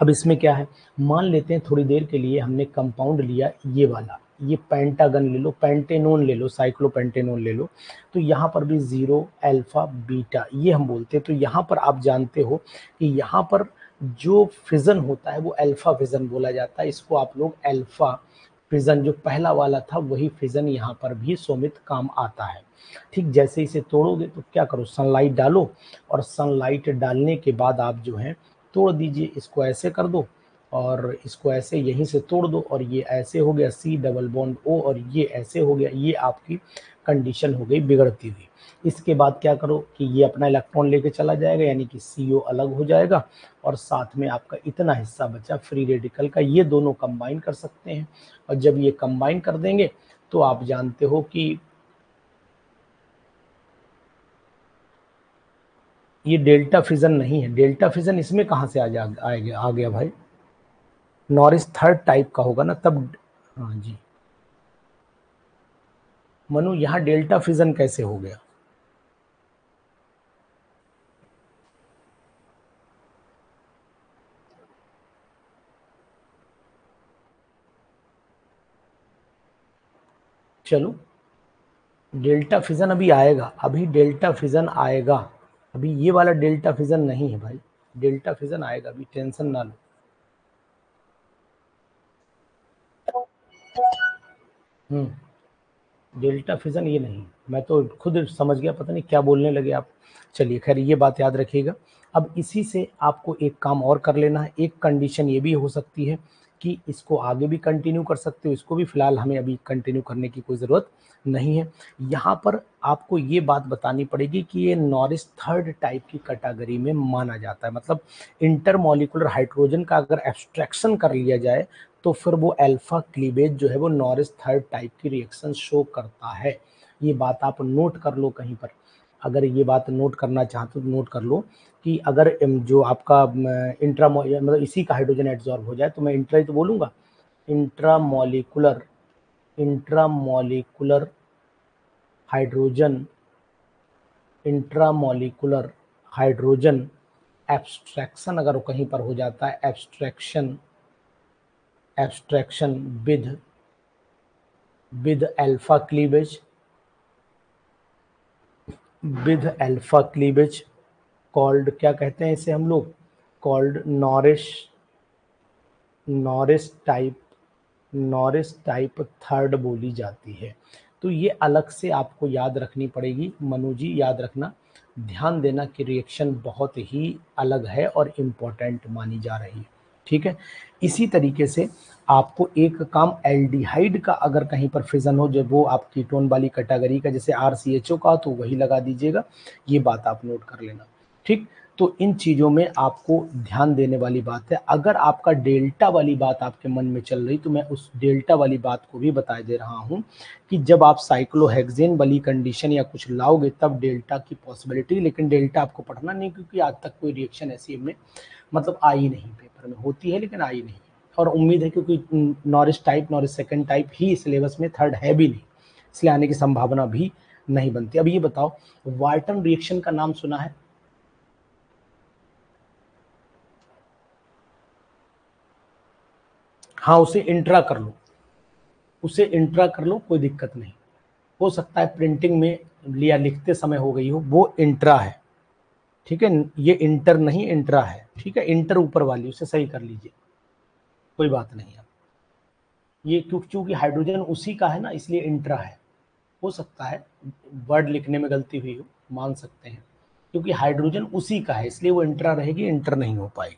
S1: अब इसमें क्या है, मान लेते हैं थोड़ी देर के लिए हमने कंपाउंड लिया ये वाला, ये पेंटागन ले लो, पेंटेनोन ले लो, साइक्लोपेंटेनोन ले लो, तो यहाँ पर भी 0 अल्फा बीटा ये हम बोलते हैं। तो यहाँ पर आप जानते हो कि यहाँ पर जो फिजन होता है वो अल्फा फिजन बोला जाता है, इसको आप लोग अल्फा फिजन, जो पहला वाला था वही फिजन यहाँ पर भी सोमित काम आता है। ठीक, जैसे इसे तोड़ोगे तो क्या करो, सनलाइट डालो, और सनलाइट डालने के बाद आप जो है तोड़ दीजिए, इसको ऐसे कर दो और इसको ऐसे यहीं से तोड़ दो, और ये ऐसे हो गया C डबल बॉन्ड O, और ये ऐसे हो गया, ये आपकी कंडीशन हो गई बिगड़ती हुई। इसके बाद क्या करो कि ये अपना इलेक्ट्रॉन लेके चला जाएगा, यानी कि CO अलग हो जाएगा, और साथ में आपका इतना हिस्सा बचा फ्री रेडिकल का, ये दोनों कंबाइन कर सकते हैं। और जब ये कंबाइन कर देंगे तो आप जानते हो कि ये डेल्टा फिजन नहीं है। डेल्टा फिजन इसमें कहाँ से आ गया भाई, नॉरिस थर्ड टाइप का होगा ना तब। हाँ जी मनु, यहाँ डेल्टा फिजन कैसे हो गया? चलो, डेल्टा फिजन अभी आएगा, अभी डेल्टा फिजन आएगा, अभी ये वाला डेल्टा फिजन नहीं है भाई, डेल्टा फिजन आएगा, अभी टेंशन ना लो। डेल्टा फिजन ये नहीं, मैं तो खुद समझ गया, पता नहीं क्या बोलने लगे आप। चलिए खैर, ये बात याद रखिएगा। अब इसी से आपको एक काम और कर लेना है। एक कंडीशन ये भी हो सकती है कि इसको आगे भी कंटिन्यू कर सकते हो, इसको भी फिलहाल हमें अभी कंटिन्यू करने की कोई ज़रूरत नहीं है। यहाँ पर आपको ये बात बतानी पड़ेगी कि ये नॉरिस थर्ड टाइप की कैटेगरी में माना जाता है। मतलब इंटरमॉलिकुलर हाइड्रोजन का अगर एब्स्ट्रैक्शन कर लिया जाए तो फिर वो अल्फा क्लीवेज जो है वो नॉरिस थर्ड टाइप की रिएक्शन शो करता है। ये बात आप नोट कर लो कहीं पर, अगर ये बात नोट करना चाहते हो तो नोट कर लो कि अगर जो आपका इंट्रा मतलब इसी का हाइड्रोजन एड्सॉर्ब हो जाए, तो मैं इंट्रा ही तो बोलूँगा, इंट्रामॉलिकुलर इंट्रामॉलिकुलर हाइड्रोजन इंट्रामॉलिकुलर हाइड्रोजन एब्स्ट्रैक्शन अगर कहीं पर हो जाता है, abstraction with alpha cleavage, with alpha cleavage called, क्या कहते हैं इसे हम लोग, कॉल्ड नॉरिस टाइप थर्ड बोली जाती है। तो ये अलग से आपको याद रखनी पड़ेगी मनु जी, याद रखना, ध्यान देना कि रिएक्शन बहुत ही अलग है और इम्पोर्टेंट मानी जा रही है। ठीक है, इसी तरीके से आपको एक काम एल्डिहाइड का अगर कहीं पर फिजन हो, जब वो आप कीटोन वाली कैटेगरी का, जैसे RCHO का, तो वही लगा दीजिएगा, ये बात आप नोट कर लेना। ठीक, तो इन चीज़ों में आपको ध्यान देने वाली बात है। अगर आपका डेल्टा वाली बात आपके मन में चल रही, तो मैं उस डेल्टा वाली बात को भी बता दे रहा हूँ कि जब आप साइक्लोहेक्सेन वाली कंडीशन या कुछ लाओगे तब डेल्टा की पॉसिबिलिटी, लेकिन डेल्टा आपको पढ़ना नहीं, क्योंकि आज तक कोई रिएक्शन ऐसी हमने मतलब आई नहीं, पेपर में होती है लेकिन आई नहीं, और उम्मीद है क्योंकि नॉरिस सेकंड टाइप ही सिलेबस में थर्ड है भी नहीं, इसलिए आने की संभावना भी नहीं बनती। अब ये बताओ, वार्टन रिएक्शन का नाम सुना है? हाँ, उसे इंट्रा कर लो, उसे इंट्रा कर लो, कोई दिक्कत नहीं। हो सकता है प्रिंटिंग में लिया लिखते समय हो गई हो, वो इंट्रा है। ठीक है, ये इंटर नहीं इंट्रा है। ठीक है, इंटर ऊपर वाली, उसे सही कर लीजिए, कोई बात नहीं है। ये क्योंकि हाइड्रोजन उसी का है ना, इसलिए इंट्रा है। हो सकता है वर्ड लिखने में गलती हुई हो, मान सकते हैं, क्योंकि हाइड्रोजन उसी का है इसलिए वो इंट्रा रहेगी, इंटर नहीं हो पाएगी।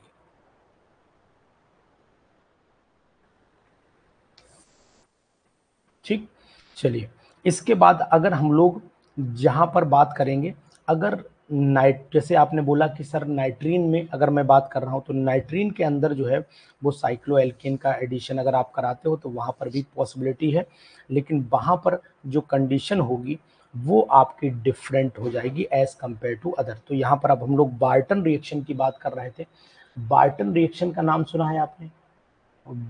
S1: ठीक, चलिए, इसके बाद अगर हम लोग जहाँ पर बात करेंगे, अगर जैसे आपने बोला कि सर नाइट्रीन में अगर मैं बात कर रहा हूँ, तो नाइट्रीन के अंदर जो है वो साइक्लोएल्केन का एडिशन अगर आप कराते हो तो वहाँ पर भी पॉसिबिलिटी है, लेकिन वहाँ पर जो कंडीशन होगी वो आपकी डिफरेंट हो जाएगी एज कंपेयर टू अदर। तो यहाँ पर अब हम लोग बार्टन रिएक्शन की बात कर रहे थे। बार्टन रिएक्शन का नाम सुना है आपने?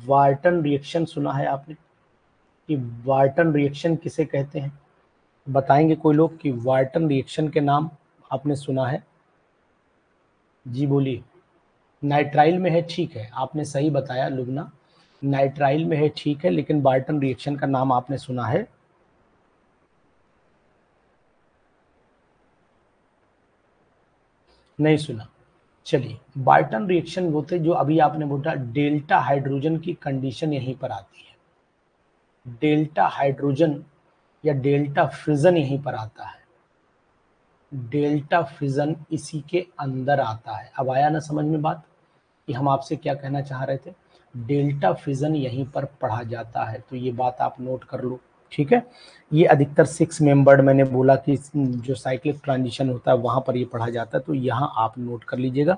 S1: बार्टन रिएक्शन सुना है आपने? कि वार्टन रिएक्शन किसे कहते हैं? बताएंगे कोई लोग कि वार्टन रिएक्शन के नाम आपने सुना है? जी बोलिए। नाइट्राइल में है, ठीक है, आपने सही बताया लुबना, नाइट्राइल में है, ठीक है, लेकिन बार्टन रिएक्शन का नाम आपने सुना है? नहीं सुना। चलिए, बार्टन रिएक्शन वो थे जो अभी आपने बोला, डेल्टा हाइड्रोजन की कंडीशन यहीं पर आती है। डेल्टा हाइड्रोजन या डेल्टा फिजन यहीं पर आता है। डेल्टा फिजन इसी के अंदर आता है। अब आया ना समझ में बात कि हम आपसे क्या कहना चाह रहे थे? डेल्टा फिजन यहीं पर पढ़ा जाता है, तो ये बात आप नोट कर लो, ठीक है। ये अधिकतर 6 मेंबर्ड मैंने बोला कि जो साइक्लिक ट्रांजिशन होता है वहां पर ये पढ़ा जाता है, तो यहाँ आप नोट कर लीजिएगा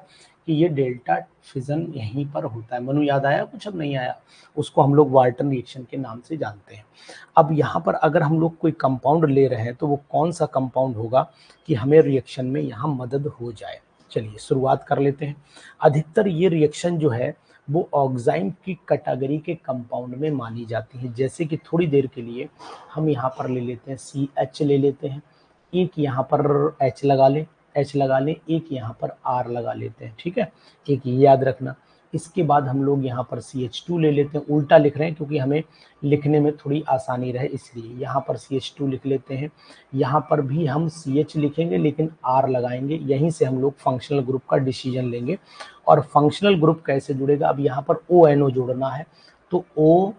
S1: कि ये डेल्टा फिजन यहीं पर होता है। मनु याद आया कुछ? अब नहीं आया? उसको हम लोग वार्टन रिएक्शन के नाम से जानते हैं। अब यहाँ पर अगर हम लोग कोई कंपाउंड ले रहे हैं तो वो कौन सा कंपाउंड होगा कि हमें रिएक्शन में यहाँ मदद हो जाए? चलिए शुरुआत कर लेते हैं। अधिकतर ये रिएक्शन जो है वो ऑक्साइम की कैटेगरी के कंपाउंड में मानी जाती है। जैसे कि थोड़ी देर के लिए हम यहाँ पर ले लेते हैं CH ले लेते हैं, एक यहाँ पर H लगा लें, एक यहाँ पर R लगा लेते हैं, ठीक है, एक ये याद रखना। इसके बाद हम लोग यहाँ पर CH2 ले लेते हैं, उल्टा लिख रहे हैं क्योंकि हमें लिखने में थोड़ी आसानी रहे इसलिए यहाँ पर CH2 लिख लेते हैं। यहाँ पर भी हम CH लिखेंगे लेकिन R लगाएंगे, यहीं से हम लोग फंक्शनल ग्रुप का डिसीजन लेंगे। और फंक्शनल ग्रुप कैसे जुड़ेगा? अब यहाँ पर ONO जोड़ना है, तो O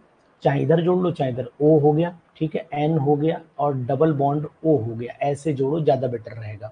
S1: चाहे इधर जोड़ लो चाहे इधर, O हो गया, ठीक है, N हो गया और डबल बॉन्ड O हो गया, ऐसे जोड़ो ज़्यादा बेटर रहेगा।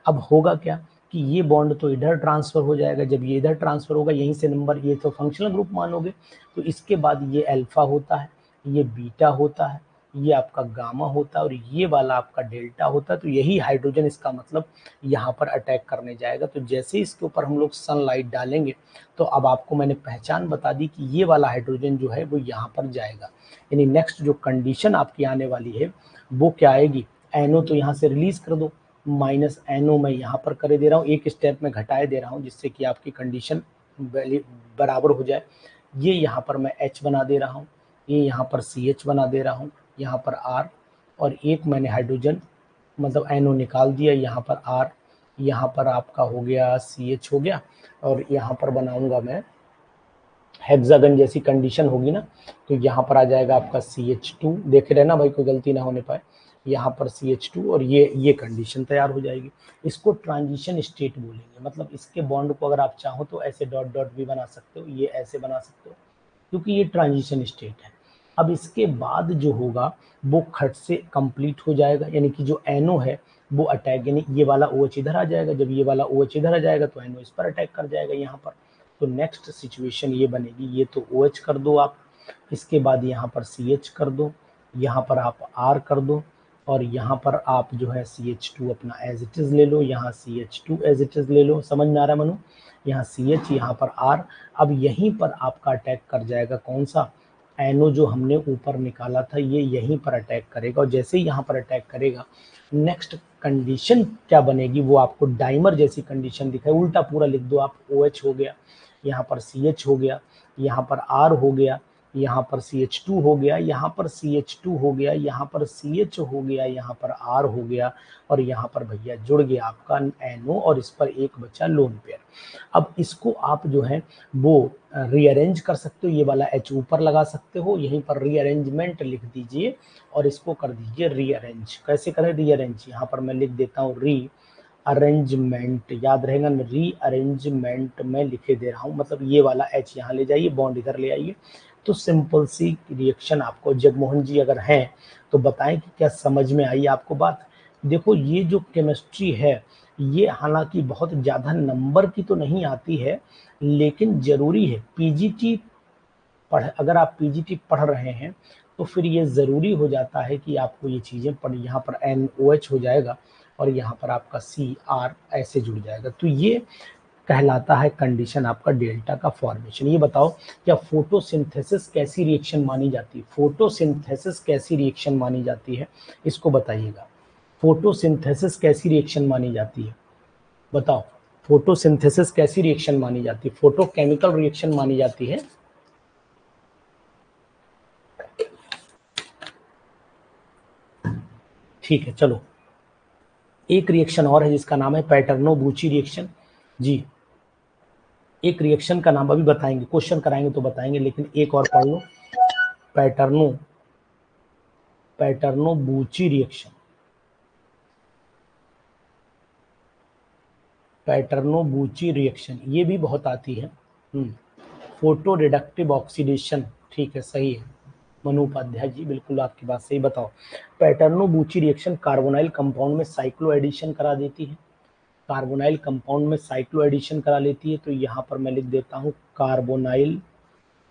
S1: अब होगा क्या कि ये बॉन्ड तो इधर ट्रांसफर हो जाएगा, जब ये इधर ट्रांसफर होगा यहीं से नंबर, ये तो फंक्शनल ग्रुप मानोगे, तो इसके बाद ये अल्फा होता है, ये बीटा होता है, ये आपका गामा होता है और ये वाला आपका डेल्टा होता है। तो यही हाइड्रोजन इसका मतलब यहाँ पर अटैक करने जाएगा। तो जैसे इसके ऊपर हम लोग सनलाइट डालेंगे तो अब आपको मैंने पहचान बता दी कि ये वाला हाइड्रोजन जो है वो यहाँ पर जाएगा। यानी नेक्स्ट जो कंडीशन आपकी आने वाली है वो क्या आएगी? NO तो यहाँ से रिलीज कर दो, माइनस NO मैं यहाँ पर कर दे रहा हूँ, एक स्टेप में घटाए दे रहा हूँ जिससे कि आपकी कंडीशन बराबर हो जाए। ये यहाँ पर मैं H बना दे रहा हूँ, ये यहाँ पर CH बना दे रहा हूँ, यहाँ पर R, और एक मैंने हाइड्रोजन मतलब NO निकाल दिया, यहाँ पर R, यहाँ पर आपका हो गया CH हो गया, और यहाँ पर बनाऊंगा मैं हेक्सागन जैसी कंडीशन होगी ना, तो यहाँ पर आ जाएगा आपका CH2, देख रहे ना भाई, कोई गलती ना होने पाए, यहाँ पर CH2 और ये कंडीशन तैयार हो जाएगी। इसको ट्रांजिशन स्टेट बोलेंगे, मतलब इसके बॉन्ड को अगर आप चाहो तो ऐसे डॉट डॉट भी बना सकते हो, ये ऐसे बना सकते हो, क्योंकि ये ट्रांजिशन स्टेट है। अब इसके बाद जो होगा वो खट से कंप्लीट हो जाएगा, यानी कि जो NO है वो अटैक, यानी ये वाला OH इधर आ जाएगा, जब ये वाला OH इधर आ जाएगा तो NO इस पर अटैक कर जाएगा यहाँ पर। तो नेक्स्ट सिचुएशन ये बनेगी, ये तो OH कर दो आप, इसके बाद यहाँ पर CH कर दो, यहाँ पर आप R कर दो, और यहाँ पर आप जो है CH2 अपना एज इट इज ले लो, यहाँ CH2 एज इट इज ले लो, समझ में आ रहा है मनु? यहाँ CH, यहाँ पर R। अब यहीं पर आपका अटैक कर जाएगा कौन सा? NO जो हमने ऊपर निकाला था ये यहीं पर अटैक करेगा, और जैसे ही यहाँ पर अटैक करेगा नेक्स्ट कंडीशन क्या बनेगी वो आपको डाइमर जैसी कंडीशन दिखाई, उल्टा पूरा लिख दो आप, OH हो गया, यहाँ पर CH हो गया, यहाँ पर R हो गया, यहाँ पर CH2 हो गया, यहाँ पर CH2 हो गया, यहाँ पर CH हो गया, यहाँ पर R हो गया, और यहाँ पर भैया जुड़ गया आपका NO, और इस पर एक बचा लोन पेयर। अब इसको आप जो है वो रीअरेंज कर सकते हो, ये वाला H ऊपर लगा सकते हो, यहीं पर रीअरेंजमेंट लिख दीजिए और इसको कर दीजिए रीअरेंज। कैसे करें रीअरेंज? यहाँ पर मैं लिख देता हूँ री अरेंजमेंट, याद रहेगा, री अरेंजमेंट में लिखे दे रहा हूँ, मतलब ये वाला H यहाँ ले जाइए, बॉन्ड इधर ले आइए। तो सिंपल सी रिएक्शन आपको, जगमोहन जी अगर हैं तो बताएं कि क्या समझ में आई आपको बात? देखो ये जो केमिस्ट्री है ये हालांकि बहुत ज़्यादा नंबर की तो नहीं आती है, लेकिन ज़रूरी है। पीजीटी अगर आप पीजीटी पढ़ रहे हैं तो फिर ये ज़रूरी हो जाता है कि आपको ये चीज़ें पढ़, यहाँ पर NOH हो जाएगा और यहाँ पर आपका CR ऐसे जुड़ जाएगा, तो ये कहलाता है कंडीशन आपका डेल्टा का फॉर्मेशन। ये बताओ क्या फोटोसिंथेसिस कैसी रिएक्शन मानी जाती है? फोटोसिंथेसिस कैसी रिएक्शन मानी जाती है, इसको बताइएगा। फोटोसिंथेसिस कैसी रिएक्शन मानी जाती है? बताओ, फोटोसिंथेसिस कैसी रिएक्शन मानी जाती है? फोटोकेमिकल रिएक्शन मानी जाती है। ठीक है, चलो एक रिएक्शन और है जिसका नाम है पैटर्नो-बुची रिएक्शन। जी, एक रिएक्शन का नाम अभी बताएंगे, क्वेश्चन कराएंगे तो बताएंगे, लेकिन एक और पढ़ लो, पैटर्नो-बुची रिएक्शन। पैटर्नो-बुची रिएक्शन ये भी बहुत आती है। फोटो रिडक्टिव ऑक्सीडेशन, ठीक है, सही है मनु उपाध्याय जी, बिल्कुल आपकी बात सही। बताओ, पैटर्नो-बुची रिएक्शन कार्बोनाइल कंपाउंड में साइक्लो एडिशन करा देती है। कार्बोनाइल कंपाउंड में साइक्लो एडिशन करा लेती है, तो यहाँ पर मैं लिख देता हूँ कार्बोनाइल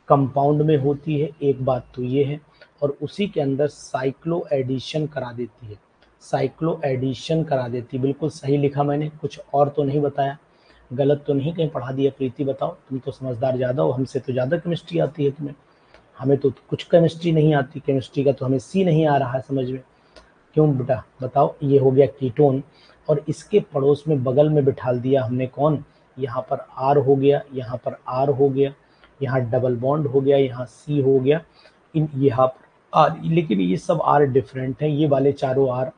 S1: कंपाउंड में होती है, एक बात तो ये है, और उसी के अंदर साइक्लो एडिशन करा देती है, साइक्लो एडिशन करा देती है। बिल्कुल सही लिखा मैंने, कुछ और तो नहीं बताया, गलत तो नहीं कहीं पढ़ा दिया। प्रीति बताओ, तुम तो समझदार ज़्यादा हो, हमसे तो ज़्यादा केमिस्ट्री आती है तुम्हें, हमें तो कुछ केमिस्ट्री नहीं आती। केमिस्ट्री का तो हमें सी नहीं आ रहा है समझ में। क्यों बेटा बताओ। ये हो गया कीटोन, और इसके पड़ोस में बगल में बिठा दिया हमने कौन, यहाँ पर आर हो गया, यहाँ पर आर हो गया, यहाँ डबल बॉन्ड हो गया, यहाँ सी हो गया, इन यहाँ पर आर। लेकिन ये सब आर डिफरेंट हैं, ये वाले चारों आर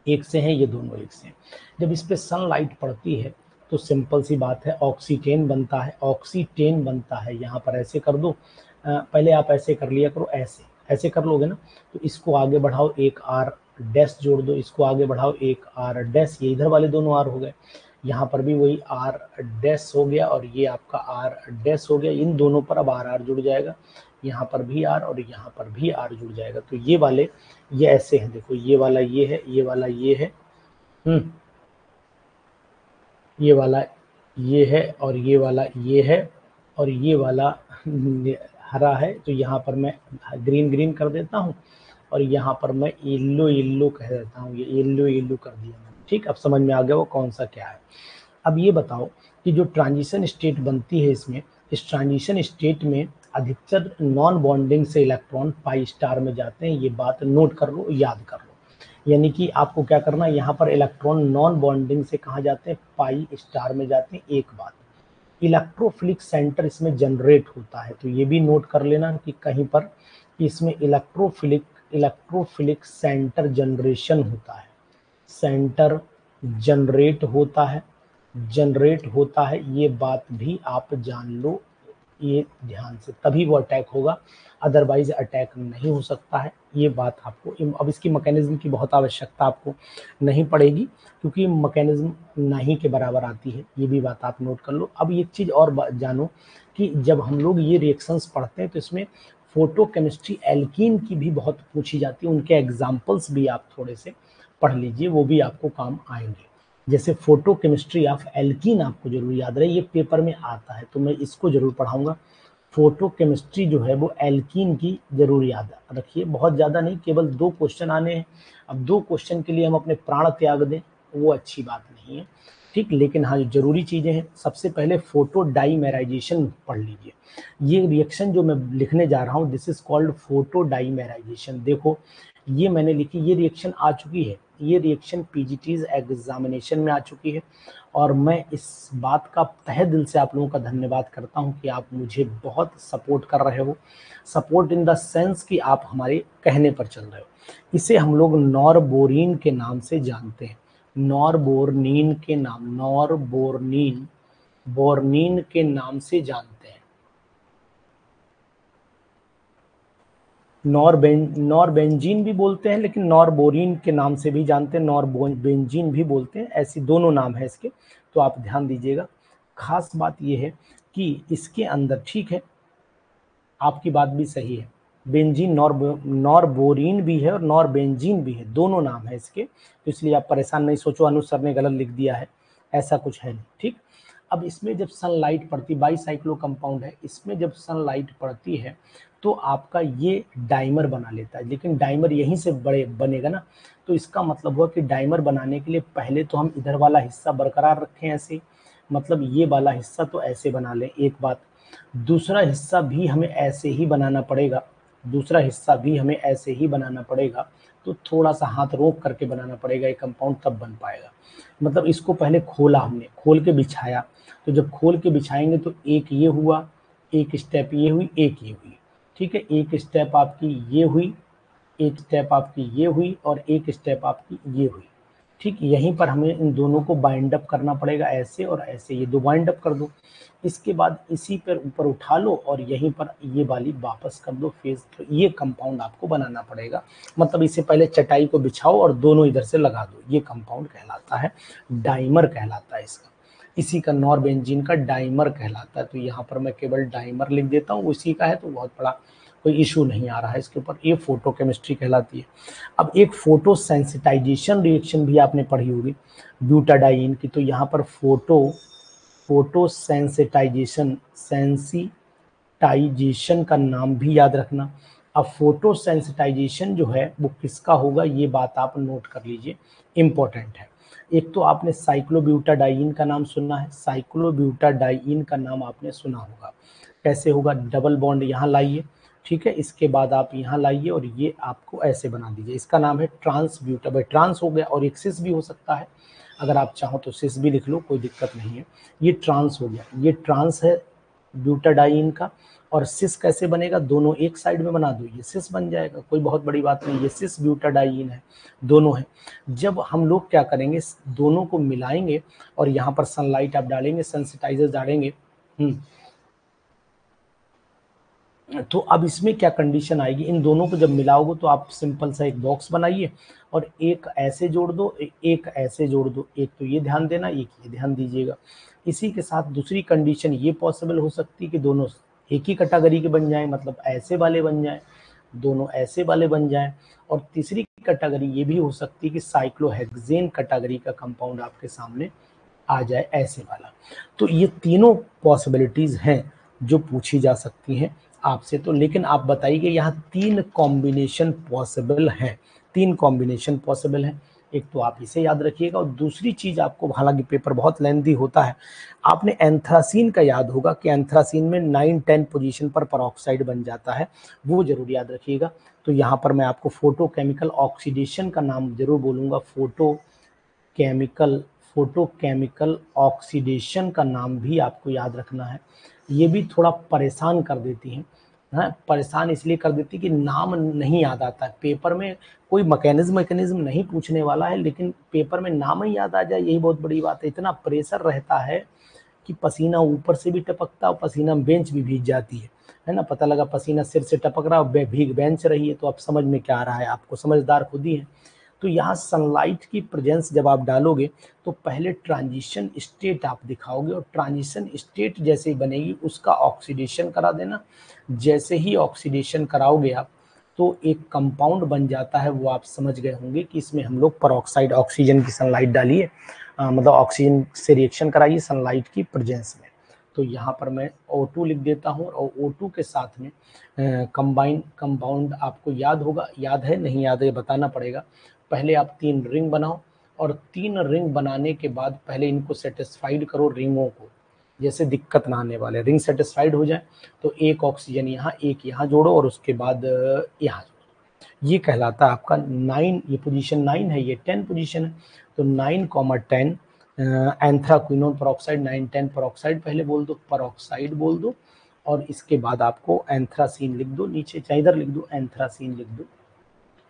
S1: एक से हैं, ये दोनों एक से हैं। जब इस पे सनलाइट पड़ती है तो सिंपल सी बात है, ऑक्सीटेन बनता है, ऑक्सीटेन बनता है। यहाँ पर ऐसे कर दो, पहले आप ऐसे कर लिया करो, ऐसे ऐसे कर लोगे ना, तो इसको आगे बढ़ाओ, एक आर डैश जोड़ दो, इसको आगे बढ़ाओ, एक आर डैश, ये इधर वाले दोनों आर हो गए, यहाँ पर भी वही आर डैश हो गया, और ये आपका आर डैश हो गया। इन दोनों पर अब आर आर जुड़ जाएगा, यहाँ पर भी आर और यहाँ पर भी आर जुड़ जाएगा। तो ये वाले ये ऐसे हैं, देखो ये वाला ये है, ये वाला ये है, ये वाला ये है, और ये वाला ये है, और ये वाला हरा है, तो यहाँ पर मैं ग्रीन ग्रीन कर देता हूँ, और यहाँ पर मैं येलो येलो कह देता हूँ, ये येलो येलो कर दिया मैंने। ठीक, अब समझ में आ गया वो कौन सा क्या है। अब ये बताओ कि जो ट्रांजिशन स्टेट बनती है इसमें, इस ट्रांजिशन स्टेट में अधिकतर नॉन बॉन्डिंग से इलेक्ट्रॉन पाई स्टार में जाते हैं। ये बात नोट कर लो, याद कर लो। यानी कि आपको क्या करना है, यहाँ पर इलेक्ट्रॉन नॉन बॉन्डिंग से कहाँ जाते हैं, पाई स्टार में जाते हैं। एक बात, इलेक्ट्रोफिलिक सेंटर इसमें जनरेट होता है, तो ये भी नोट कर लेना कि कहीं पर इसमें इलेक्ट्रोफिलिक सेंटर जनरेशन होता है, सेंटर जनरेट होता है, ये बात भी आप जान लो, ये ध्यान से, तभी वो अटैक होगा, अदरवाइज अटैक नहीं हो सकता है। ये बात आपको, अब इसकी मैकेनिज्म की बहुत आवश्यकता आपको नहीं पड़ेगी, क्योंकि मैकेनिज्म नहीं के बराबर आती है, ये भी बात आप नोट कर लो। अब एक चीज़ और जानो कि जब हम लोग ये रिएक्शंस पढ़ते हैं तो इसमें फोटोकेमिस्ट्री एल्कीन की भी बहुत पूछी जाती है, उनके एग्जाम्पल्स भी आप थोड़े से पढ़ लीजिए, वो भी आपको काम आएंगे। जैसे फोटोकेमिस्ट्री ऑफ एल्कीन आपको जरूर याद रहे, ये पेपर में आता है, तो मैं इसको जरूर पढ़ाऊंगा। फोटोकेमिस्ट्री जो है वो एल्कीन की जरूर याद रखिए, बहुत ज़्यादा नहीं, केवल 2 क्वेश्चन आने हैं। अब 2 क्वेश्चन के लिए हम अपने प्राण त्याग दें, वो अच्छी बात नहीं है। ठीक, लेकिन हाँ जो जरूरी चीज़ें हैं, सबसे पहले फोटो डाइमेराइजेशन पढ़ लीजिए। ये रिएक्शन जो मैं लिखने जा रहा हूँ, दिस इज कॉल्ड फोटो डाइमेराइजेशन। देखो ये मैंने लिखी, ये रिएक्शन आ चुकी है, ये रिएक्शन पीजीटीज एग्जामिनेशन में आ चुकी है, और मैं इस बात का तहे दिल से आप लोगों का धन्यवाद करता हूं कि आप मुझे बहुत सपोर्ट कर रहे हो। सपोर्ट इन द सेंस कि आप हमारे कहने पर चल रहे हो। इसे हम लोग नॉरबोरिन के नाम से जानते हैं, नॉरबोरनीन के नाम, बोरनीन के नाम से जानते हैं। नॉरबेंजीन भी बोलते हैं, लेकिन नॉरबोरिन के नाम से भी जानते हैं, नॉरबेंजीन भी बोलते हैं, ऐसी दोनों नाम है इसके, तो आप ध्यान दीजिएगा। खास बात यह है कि इसके अंदर, ठीक है आपकी बात भी सही है, बेंजीन नॉरबोरिन भी है और नॉरबेंजीन भी है, दोनों नाम है इसके, तो इसलिए आप परेशान नहीं सोचो अनु सर ने गलत लिख दिया है, ऐसा कुछ है नहीं। ठीक, अब इसमें जब सनलाइट पड़ती, बाईसाइक्लो कंपाउंड है, इसमें जब सनलाइट पड़ती है तो आपका ये डाइमर बना लेता है, लेकिन डाइमर यहीं से बड़े बनेगा ना, तो इसका मतलब हुआ कि डाइमर बनाने के लिए पहले तो हम इधर वाला हिस्सा बरकरार रखें ऐसे, मतलब ये वाला हिस्सा तो ऐसे बना लें, एक बात। दूसरा हिस्सा भी हमें ऐसे ही बनाना पड़ेगा, दूसरा हिस्सा भी हमें ऐसे ही बनाना पड़ेगा, तो थोड़ा सा हाथ रोक करके बनाना पड़ेगा, ये कंपाउंड तब बन पाएगा। मतलब इसको पहले खोला हमने, खोल के बिछाया, तो जब खोल के बिछाएंगे तो एक ये हुआ, एक स्टेप ये हुई, एक ये हुई, ठीक है, एक स्टेप आपकी ये हुई, एक स्टेप आपकी ये हुई और एक स्टेप आपकी ये हुई। ठीक, यहीं पर हमें इन दोनों को बाइंड अप करना पड़ेगा, ऐसे और ऐसे, ये दो बाइंड अप कर दो। इसके बाद इसी पर ऊपर उठा लो और यहीं पर ये वाली वापस कर दो फेस। तो ये कंपाउंड आपको बनाना पड़ेगा, मतलब इससे पहले चटाई को बिछाओ और दोनों इधर से लगा दो। ये कंपाउंड कहलाता है डाइमर कहलाता है इसका, इसी का नॉरबेंजीन का डाइमर कहलाता है। तो यहाँ पर मैं केवल डाइमर लिख देता हूँ, उसी का है तो बहुत बड़ा कोई इशू नहीं आ रहा है इसके ऊपर। ये फोटोकेमिस्ट्री कहलाती है। अब एक फोटो सेंसिटाइजेशन रिएक्शन भी आपने पढ़ी होगी ब्यूटाडाइन की, तो यहाँ पर फोटो सेंसिटाइजेशन का नाम भी याद रखना। अब फोटो सेंसिटाइजेशन जो है वो किसका होगा, ये बात आप नोट कर लीजिए, इंपॉर्टेंट है। एक तो आपने साइक्लोब्यूटाडाइन का नाम सुना है, साइक्लोब्यूटाडाइन का नाम आपने सुना होगा। कैसे होगा, डबल बॉन्ड यहाँ लाइए, ठीक है, इसके बाद आप यहाँ लाइए और ये आपको ऐसे बना दीजिए। इसका नाम है ट्रांस ब्यूटा, ट्रांस हो गया और एक सिस भी हो सकता है, अगर आप चाहो तो सिस भी लिख लो, कोई दिक्कत नहीं है। ये ट्रांस हो गया, ये ट्रांस है ब्यूटाडाइन का। और सिस कैसे बनेगा, दोनों एक साइड में बना दो, ये सिस बन जाएगा, कोई बहुत बड़ी बात नहीं, ये सिस ब्यूटाडाइन है, दोनों है। जब हम लोग क्या करेंगे, दोनों को मिलाएंगे और यहाँ पर सनलाइट आप डालेंगे, सेंसिटाइजर डालेंगे, तो अब इसमें क्या कंडीशन आएगी, इन दोनों को जब मिलाओगे तो आप सिंपल सा एक बॉक्स बनाइए और एक ऐसे जोड़ दो, एक ऐसे जोड़ दो, एक तो ये ध्यान देना, एक ये ध्यान दीजिएगा। इसी के साथ दूसरी कंडीशन ये पॉसिबल हो सकती है कि दोनों एक ही कैटेगरी के बन जाएं, मतलब ऐसे वाले बन जाएं, दोनों ऐसे वाले बन जाएं। और तीसरी कैटेगरी ये भी हो सकती है कि साइक्लोहेक्सेन कैटेगरी का कंपाउंड आपके सामने आ जाए, ऐसे वाला। तो ये तीनों पॉसिबिलिटीज हैं जो पूछी जा सकती हैं आपसे। तो लेकिन आप बताइए, यहाँ तीन कॉम्बिनेशन पॉसिबल हैं, तीन कॉम्बिनेशन पॉसिबल हैं। एक तो आप इसे याद रखिएगा और दूसरी चीज आपको, हालांकि पेपर बहुत लेंथी होता है, आपने एंथ्रासीन का याद होगा कि एंथ्रासीन में 9-10 पोजीशन पर परऑक्साइड बन जाता है, वो जरूर याद रखिएगा। तो यहाँ पर मैं आपको फोटोकेमिकल ऑक्सीडेशन का नाम जरूर बोलूंगा, फोटोकेमिकल ऑक्सीडेशन का नाम भी आपको याद रखना है। ये भी थोड़ा परेशान कर देती हैं, परेशान इसलिए कर देती कि नाम नहीं याद आता है पेपर में, कोई मैकेनिज्म नहीं पूछने वाला है, लेकिन पेपर में नाम ही याद आ जाए, यही बहुत बड़ी बात है। इतना प्रेशर रहता है कि पसीना ऊपर से भी टपकता है और पसीना बेंच भी भीग जाती है ना, पता लगा पसीना सिर से टपक रहा है, भीग बेंच रही है, तो अब समझ में क्या आ रहा है आपको, समझदार खुद ही है। तो यहाँ सनलाइट की प्रेजेंस जब आप डालोगे तो पहले ट्रांजिशन स्टेट आप दिखाओगे और ट्रांजिशन स्टेट जैसे ही बनेगी उसका ऑक्सीडेशन करा देना। जैसे ही ऑक्सीडेशन कराओगे आप तो एक कंपाउंड बन जाता है, वो आप समझ गए होंगे कि इसमें हम लोग पेरोक्साइड ऑक्सीजन की सनलाइट डालिए, मतलब ऑक्सीजन से रिएक्शन कराइए सनलाइट की प्रेजेंस में। तो यहाँ पर मैं O2 लिख देता हूँ और O2 के साथ में कंपाउंड आपको याद होगा, याद है नहीं याद है बताना पड़ेगा। पहले आप 3 रिंग बनाओ और 3 रिंग बनाने के बाद पहले इनको सेटिस्फाइड करो रिंगों को, जैसे दिक्कत ना आने वाले, रिंग सेटिस्फाइड हो जाए तो एक ऑक्सीजन यहाँ, एक यहाँ जोड़ो और उसके बाद यहाँ जोड़ो। ये कहलाता है आपका 9, ये पोजीशन 9 है, ये 10 पोजीशन है। तो 9,10 एंथ्राक्विनोन पेरोक्साइड, 9-10 पेरोक्साइड पहले बोल दो, पेरोक्साइड बोल दो और इसके बाद आपको एंथ्रासीन लिख दो, नीचे चाहे इधर लिख दो, एंथ्रासीन लिख दो,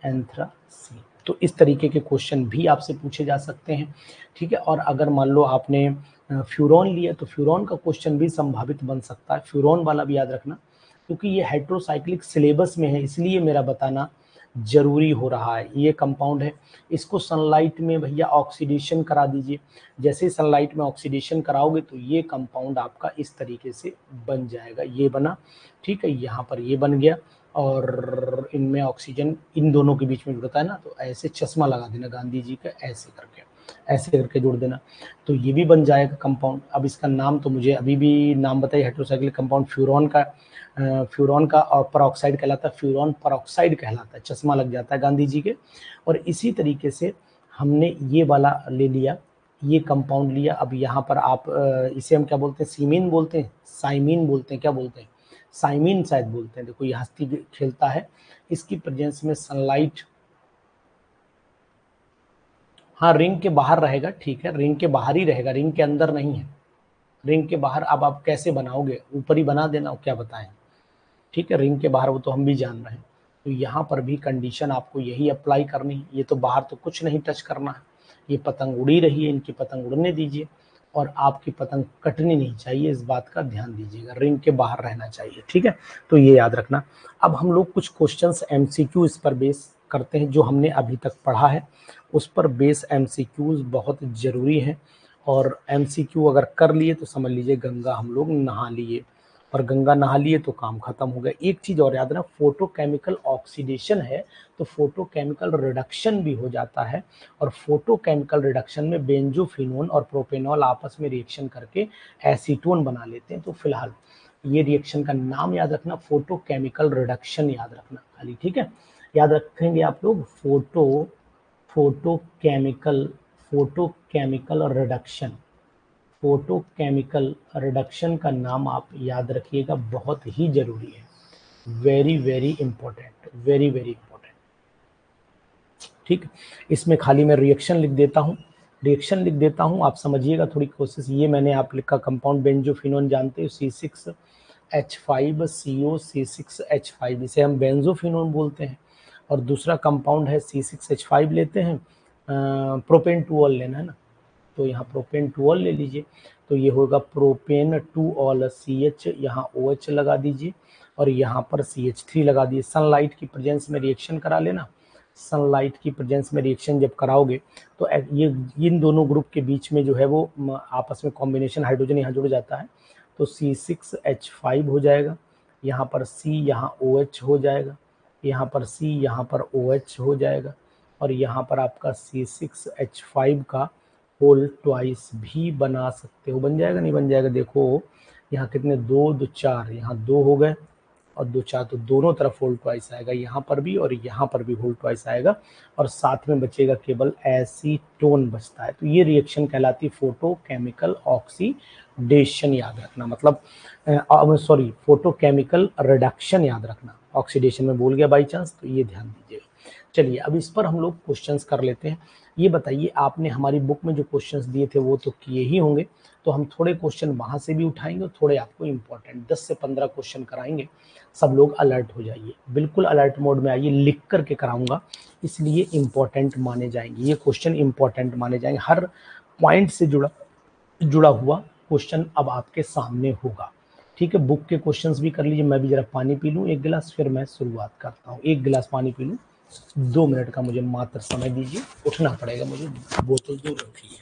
S1: एंथ्रासीन। तो इस तरीके के क्वेश्चन भी आपसे पूछे जा सकते हैं, ठीक है। और अगर मान लो आपने फ्यूरॉन लिया तो फ्यूरॉन का क्वेश्चन भी संभावित बन सकता है, फ्यूरॉन वाला भी याद रखना, क्योंकि ये हेट्रोसाइक्लिक सिलेबस में है, इसलिए मेरा बताना जरूरी हो रहा है। ये कंपाउंड है, इसको सनलाइट में भैया ऑक्सीडेशन करा दीजिए, जैसे ही सनलाइट में ऑक्सीडेशन कराओगे तो ये कंपाउंड आपका इस तरीके से बन जाएगा, ये बना, ठीक है, यहाँ पर ये बन गया और इनमें ऑक्सीजन इन दोनों के बीच में जुड़ता है ना, तो ऐसे चश्मा लगा देना गांधी जी का, ऐसे करके जोड़ देना, तो ये भी बन जाएगा कंपाउंड। अब इसका नाम तो मुझे अभी भी नाम बताइए, हेट्रोसाइक्लिक कंपाउंड फ्यूरॉन का और पेरोक्साइड कहलाता है, फ्यूरॉन पेरोक्साइड कहलाता है, चश्मा लग जाता है गांधी जी के। और इसी तरीके से हमने ये वाला ले लिया, ये कंपाउंड लिया। अब यहाँ पर आप इसे हम क्या बोलते हैं, सीमीन बोलते हैं, साइमीन बोलते हैं, क्या बोलते हैं, साइमीन शायद बोलते हैं। देखो ये हस्ती खेलता है, इसकी प्रेजेंस में सनलाइट, हाँ रिंग के बाहर रहेगा, ठीक है, रिंग के बाहर ही रहेगा, रिंग के अंदर नहीं है, रिंग के बाहर। अब आप कैसे बनाओगे, ऊपर ही बना देना, क्या बताएं, ठीक है, रिंग के बाहर वो तो हम भी जान रहे हैं। तो यहाँ पर भी कंडीशन आपको यही अप्लाई करनी है। ये तो बाहर तो कुछ नहीं टच करना है, ये पतंग उड़ी रही है, इनकी पतंग उड़ने दीजिए और आपकी पतंग कटनी नहीं चाहिए, इस बात का ध्यान दीजिएगा, रिंग के बाहर रहना चाहिए, ठीक है। तो ये याद रखना। अब हम लोग कुछ क्वेश्चंस एमसीक्यू इस पर बेस करते हैं, जो हमने अभी तक पढ़ा है उस पर बेस एमसीक्यूज बहुत जरूरी है। और एमसीक्यू अगर कर लिए तो समझ लीजिए गंगा हम लोग नहा लिए, और गंगा नहा लिए तो काम खत्म हो गया। एक चीज और याद रखना, फोटोकेमिकल ऑक्सीडेशन है तो फोटोकेमिकल रिडक्शन भी हो जाता है, और फोटोकेमिकल रिडक्शन में बेंजोफिनोन और प्रोपेनॉल आपस में रिएक्शन करके एसीटोन बना लेते हैं। तो फिलहाल ये रिएक्शन का नाम याद रखना, फोटोकेमिकल रिडक्शन याद रखना खाली, ठीक है। याद रखेंगे आप लोग photochemical photochemical reduction. Photochemical reduction का नाम आप याद रखिएगा, बहुत ही जरूरी है, very very important, very very important, ठीक। इसमें खाली मैं रिएक्शन लिख देता हूँ, आप समझिएगा थोड़ी कोशिश। ये मैंने आप लिखा कंपाउंड बेंजोफिनोन जानते हो, C6H5CO C6H5, इसे हम बेंजोफिनोन बोलते हैं। और दूसरा कंपाउंड है C6H5 लेते हैं, प्रोपेन 2ऑल लेना है ना, तो यहाँ प्रोपेन 2ऑल ले लीजिए, तो ये होगा प्रोपेन 2ऑल CH, यहाँ OH लगा दीजिए और यहाँ पर CH3 लगा दिए। सनलाइट की प्रेजेंस में रिएक्शन करा लेना, सनलाइट की प्रेजेंस में रिएक्शन जब कराओगे तो ये इन दोनों ग्रुप के बीच में जो है वो आपस में कॉम्बिनेशन हाइड्रोजन यहाँ जुड़ जाता है, तो C6H5 हो जाएगा, यहाँ पर C, यहाँ OH हो जाएगा, यहाँ पर C, यहाँ पर OH हो जाएगा, और यहाँ पर आपका C6H5 का होल ट्वाइस भी बना सकते हो। बन जाएगा नहीं बन जाएगा, देखो यहाँ कितने, 2 2 4, यहाँ 2 हो गए और 2 4, तो दोनों तरफ होल ट्वाइस आएगा, यहाँ पर भी और यहाँ पर भी होल ट्वाइस आएगा, और साथ में बचेगा केवल एसीटोन बचता है। तो ये रिएक्शन कहलाती है फोटोकेमिकल ऑक्सीडेशन, याद रखना, मतलब सॉरी फोटोकेमिकल रिडक्शन याद रखना, ऑक्सीडेशन में बोल गया बाई चांस, तो ये ध्यान दीजिएगा। चलिए अब इस पर हम लोग क्वेश्चंस कर लेते हैं। ये बताइए, आपने हमारी बुक में जो क्वेश्चंस दिए थे वो तो किए ही होंगे, तो हम थोड़े क्वेश्चन वहां से भी उठाएंगे और थोड़े आपको इंपॉर्टेंट 10 से 15 क्वेश्चन कराएंगे। सब लोग अलर्ट हो जाइए, बिल्कुल अलर्ट मोड में आइए, लिख करके कराऊंगा, इसलिए इंपॉर्टेंट माने जाएंगे, ये क्वेश्चन इंपॉर्टेंट माने जाएंगे, हर पॉइंट से जुड़ा हुआ क्वेश्चन अब आपके सामने होगा, ठीक है। बुक के क्वेश्चंस भी कर लीजिए। मैं भी जरा पानी पी लूँ एक गिलास, फिर मैं शुरुआत करता हूँ। एक गिलास पानी पी लूँ, 2 मिनट का मुझे मात्र समय दीजिए, उठना पड़ेगा मुझे, बोतल दूर रखी है।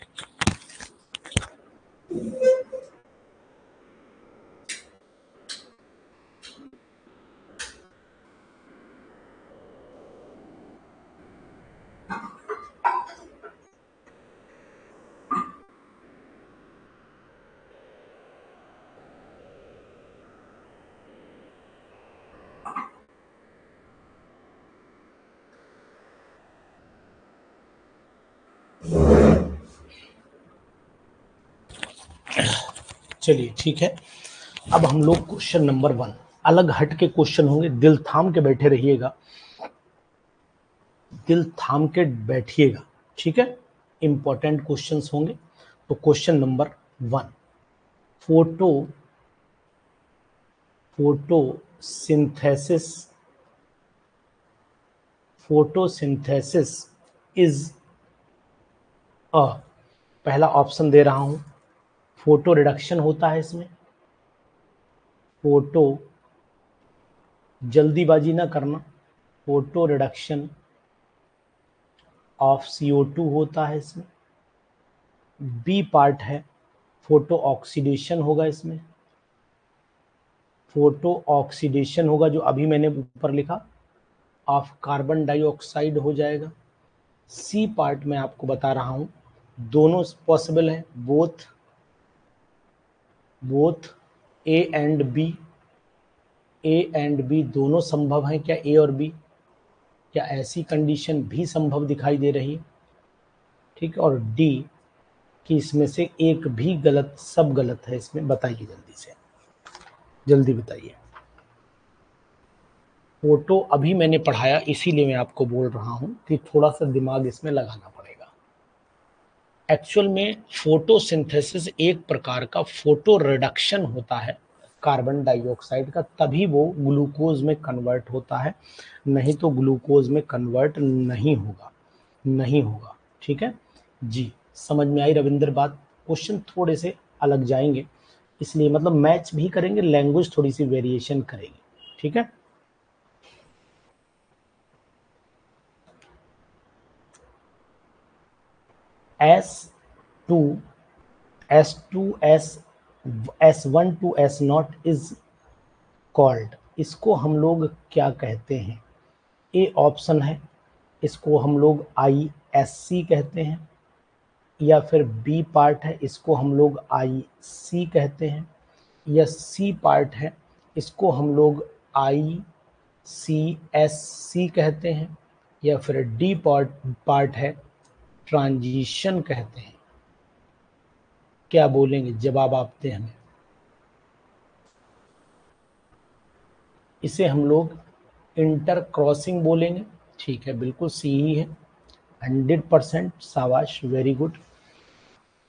S1: चलिए ठीक है, अब हम लोग क्वेश्चन नंबर 1, अलग हट के क्वेश्चन होंगे, दिल थाम के बैठे रहिएगा, दिल थाम के बैठिएगा, ठीक है। इंपॉर्टेंट क्वेश्चंस होंगे। तो question number 1, photosynthesis is a, पहला ऑप्शन दे रहा हूं, फोटो रिडक्शन होता है इसमें, फोटो, जल्दीबाजी ना करना, फोटो रिडक्शन ऑफ CO2 होता है इसमें। बी पार्ट है, फोटो ऑक्सीडेशन होगा इसमें, फोटो ऑक्सीडेशन होगा जो अभी मैंने ऊपर लिखा, ऑफ कार्बन डाइऑक्साइड हो जाएगा। सी पार्ट में आपको बता रहा हूं, दोनों पॉसिबल है, बोथ ए एंड बी दोनों संभव हैं क्या, ए और बी, क्या ऐसी कंडीशन भी संभव दिखाई दे रही है, ठीक। और डी कि इसमें से एक भी गलत, सब गलत है इसमें, बताइए जल्दी से, जल्दी बताइए। फोटो अभी मैंने पढ़ाया, इसीलिए मैं आपको बोल रहा हूं कि थोड़ा सा दिमाग इसमें लगाना पड़ेगा। एक्चुअल में फोटोसिंथेसिस एक प्रकार का फोटो रिडक्शन होता है, कार्बन डाइऑक्साइड का, तभी वो ग्लूकोज में कन्वर्ट होता है, नहीं तो ग्लूकोज में कन्वर्ट नहीं होगा। ठीक है जी, समझ में आई रविंद्र बात? क्वेश्चन थोड़े से अलग जाएंगे, इसलिए मतलब मैच भी करेंगे, लैंग्वेज थोड़ी सी वेरिएशन करेंगे। ठीक है, S2 S1 to S0 is called, इसको हम लोग क्या कहते हैं? ए ऑप्शन है, इसको हम लोग ISC कहते हैं, या फिर बी पार्ट है, इसको हम लोग IC कहते हैं, या सी पार्ट है, इसको हम लोग ICSC कहते हैं, या फिर डी पार्ट है, ट्रांजिशन कहते हैं। क्या बोलेंगे? जवाब आप दें हमें। इसे हम लोग इंटर क्रॉसिंग बोलेंगे। ठीक है, बिल्कुल सी ही है, 100%, शाबाश, वेरी गुड।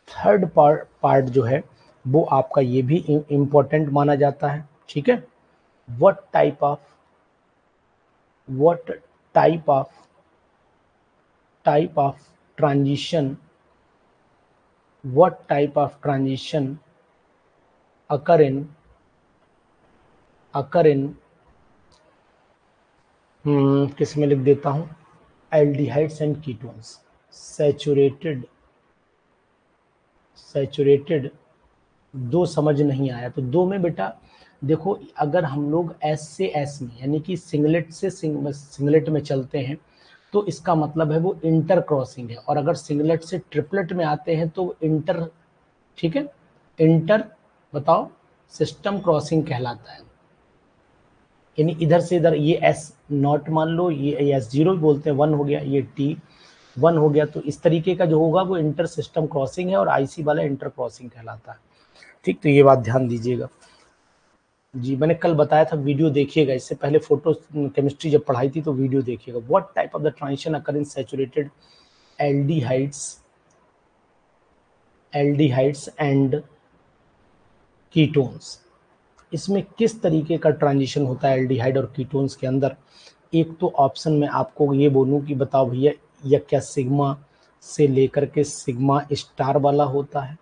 S1: थर्ड पार्ट जो है वो आपका ये भी इम्पोर्टेंट माना जाता है। ठीक है, what type of transition occur in किस में लिख देता हूं, एल्डिहाइड्स एंड कीटोन्स, सैचुरेटेड। दो समझ नहीं आया तो दो में बेटा देखो, अगर हम लोग S से S में यानी कि सिंगलेट से सिंगलेट में चलते हैं तो इसका मतलब है वो इंटर क्रॉसिंग है, और अगर सिंगलेट से ट्रिपलेट में आते हैं तो इंटर, ठीक है, इंटर बताओ सिस्टम क्रॉसिंग कहलाता है। यानी इधर से इधर ये S0 मान लो, ये S0 बोलते हैं, 1 हो गया, ये T1 हो गया, तो इस तरीके का जो होगा वो इंटर सिस्टम क्रॉसिंग है, और IC वाला इंटर क्रॉसिंग कहलाता है। ठीक, तो ये बात ध्यान दीजिएगा जी। मैंने कल बताया था, वीडियो देखिएगा, इससे पहले फोटो केमिस्ट्री जब पढ़ाई थी तो वीडियो देखिएगा। What type of the transition occur in saturated aldehydes and ketones, इसमें किस तरीके का ट्रांजिशन होता है एल्डिहाइड और कीटोन्स के अंदर? एक तो ऑप्शन में आपको ये बोलूं कि बताओ भैया, या क्या सिग्मा से लेकर के सिग्मा स्टार वाला होता है,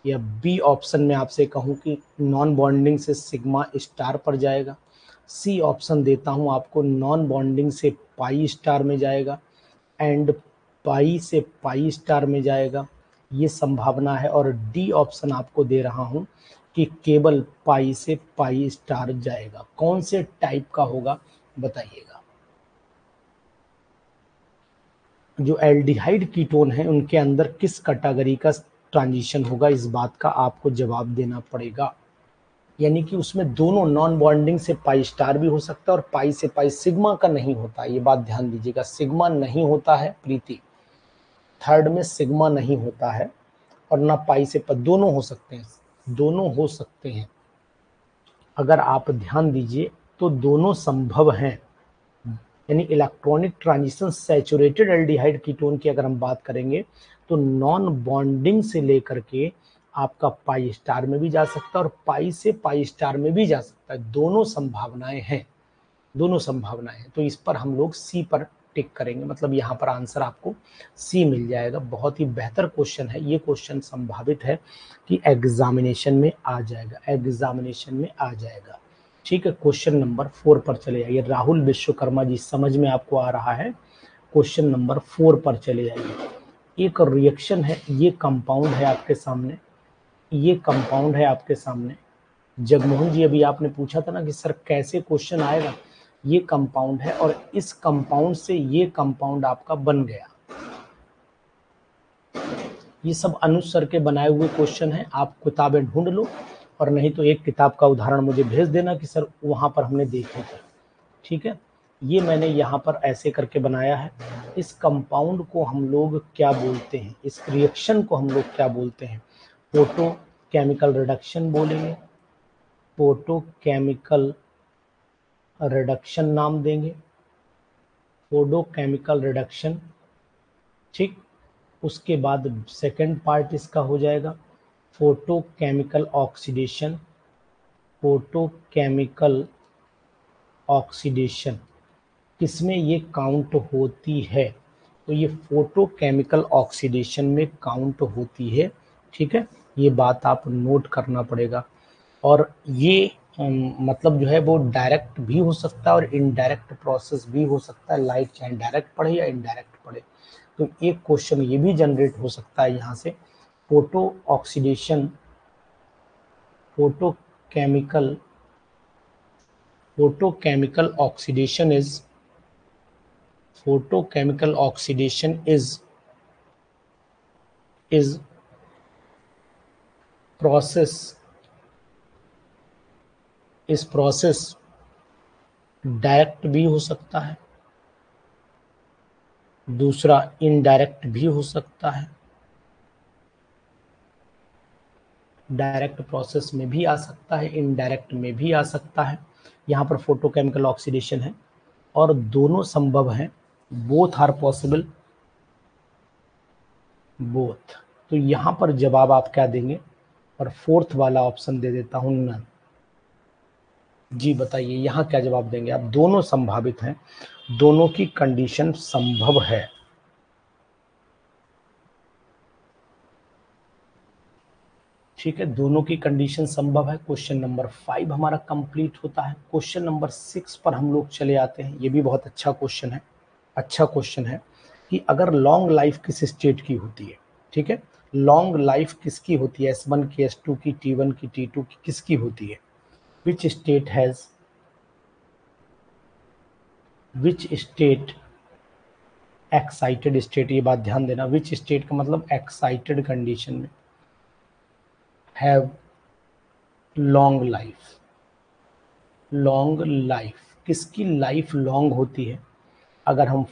S1: या बी ऑप्शन में आपसे कहूं कि नॉन बॉन्डिंग से सिग्मा स्टार पर जाएगा, सी ऑप्शन देता हूं आपको नॉन बॉन्डिंग से पाई स्टार में जाएगा, एंड पाई से पाई स्टार में जाएगा, ये संभावना है, और डी ऑप्शन आपको दे रहा हूं कि केवल पाई से पाई स्टार जाएगा। कौन से टाइप का होगा बताइएगा? जो एल्डिहाइड कीटोन है उनके अंदर किस कैटेगरी का ट्रांजिशन होगा, इस बात का आपको जवाब देना पड़ेगा। यानी कि उसमें दोनों नॉन बॉन्डिंग से पाई स्टार भी हो सकता है और पाई से पाई, सिग्मा का नहीं होता, ये बात ध्यान दीजिएगा, सिग्मा नहीं होता है प्रीति, थर्ड में सिग्मा नहीं होता है, और ना पाई से पाई, दोनों हो सकते हैं, दोनों हो सकते हैं। अगर आप ध्यान दीजिए तो दोनों संभव हैं। यानी electronic transition saturated aldehyde ketone की अगर हम बात करेंगे तो नॉन बॉन्डिंग से लेकर के आपका पाई स्टार में भी जा सकता है और पाई से पाई स्टार में भी जा सकता है, दोनों संभावनाएं हैं, दोनों संभावनाएं हैं। तो इस पर हम लोग सी पर टिक करेंगे, मतलब यहाँ पर आंसर आपको सी मिल जाएगा। बहुत ही बेहतर क्वेश्चन है ये, क्वेश्चन संभावित है कि एग्जामिनेशन में आ जाएगा, एग्जामिनेशन में आ जाएगा। ठीक है, क्वेश्चन नंबर 4 पर चले जाइए। राहुल विश्वकर्मा जी, समझ में आपको आ रहा है? क्वेश्चन नंबर 4 पर चले जाइए। एक रिएक्शन है, ये कंपाउंड है आपके सामने, ये कंपाउंड है आपके सामने। जगमोहन जी, अभी आपने पूछा था ना कि सर कैसे क्वेश्चन आएगा, ये कंपाउंड है और इस कंपाउंड से ये कंपाउंड आपका बन गया। ये सब अनुज सर के बनाए हुए क्वेश्चन हैं, आप किताबें ढूंढ लो, और नहीं तो एक किताब का उदाहरण मुझे भेज देना कि सर वहां पर हमने देखे थे। ठीक है, ये मैंने यहाँ पर ऐसे करके बनाया है। इस कंपाउंड को हम लोग क्या बोलते हैं, इस रिएक्शन को हम लोग क्या बोलते हैं? फोटो केमिकल रिडक्शन बोलेंगे, फोटो केमिकल रिडक्शन नाम देंगे, फोटो केमिकल रिडक्शन। ठीक, उसके बाद सेकंड पार्ट इसका हो जाएगा photo chemical oxidation, photochemical oxidation किसमें ये काउंट होती है? तो ये फोटोकेमिकल ऑक्सीडेशन में काउंट होती है। ठीक है, ये बात आप नोट करना पड़ेगा। और ये मतलब जो है वो डायरेक्ट भी हो सकता है और इनडायरेक्ट प्रोसेस भी हो सकता है, लाइट चाहे डायरेक्ट पढ़े या इनडायरेक्ट पढ़े। तो एक क्वेश्चन ये भी जनरेट हो सकता है यहाँ से, photo oxidation photochemical photochemical oxidation is photochemical oxidation is process direct भी हो सकता है, दूसरा इनडायरेक्ट भी हो सकता है। डायरेक्ट प्रोसेस में भी आ सकता है, इनडायरेक्ट में भी आ सकता है। यहाँ पर फोटोकेमिकल ऑक्सीडेशन है और दोनों संभव हैं, बोथ आर पॉसिबल, बोथ। तो यहाँ पर जवाब आप क्या देंगे? और फोर्थ वाला ऑप्शन दे देता हूं, नन। जी बताइए यहाँ क्या जवाब देंगे आप? दोनों संभावित हैं, दोनों की कंडीशन संभव है। ठीक है, दोनों की कंडीशन संभव है। क्वेश्चन नंबर 5 हमारा कंप्लीट होता है। क्वेश्चन नंबर 6 पर हम लोग चले आते हैं। ये भी बहुत अच्छा क्वेश्चन है। अच्छा क्वेश्चन है कि अगर लॉन्ग लाइफ किस स्टेट की होती है? ठीक है, लॉन्ग लाइफ किसकी होती है? S1 की, S2 की, T1 की, T2 की, किसकी होती है? Which state has which state excited state, ये बात ध्यान देना, विच स्टेट का मतलब एक्साइटेड कंडीशन में have long life. Long life किसकी लाइफ लॉन्ग होती है? अगर हम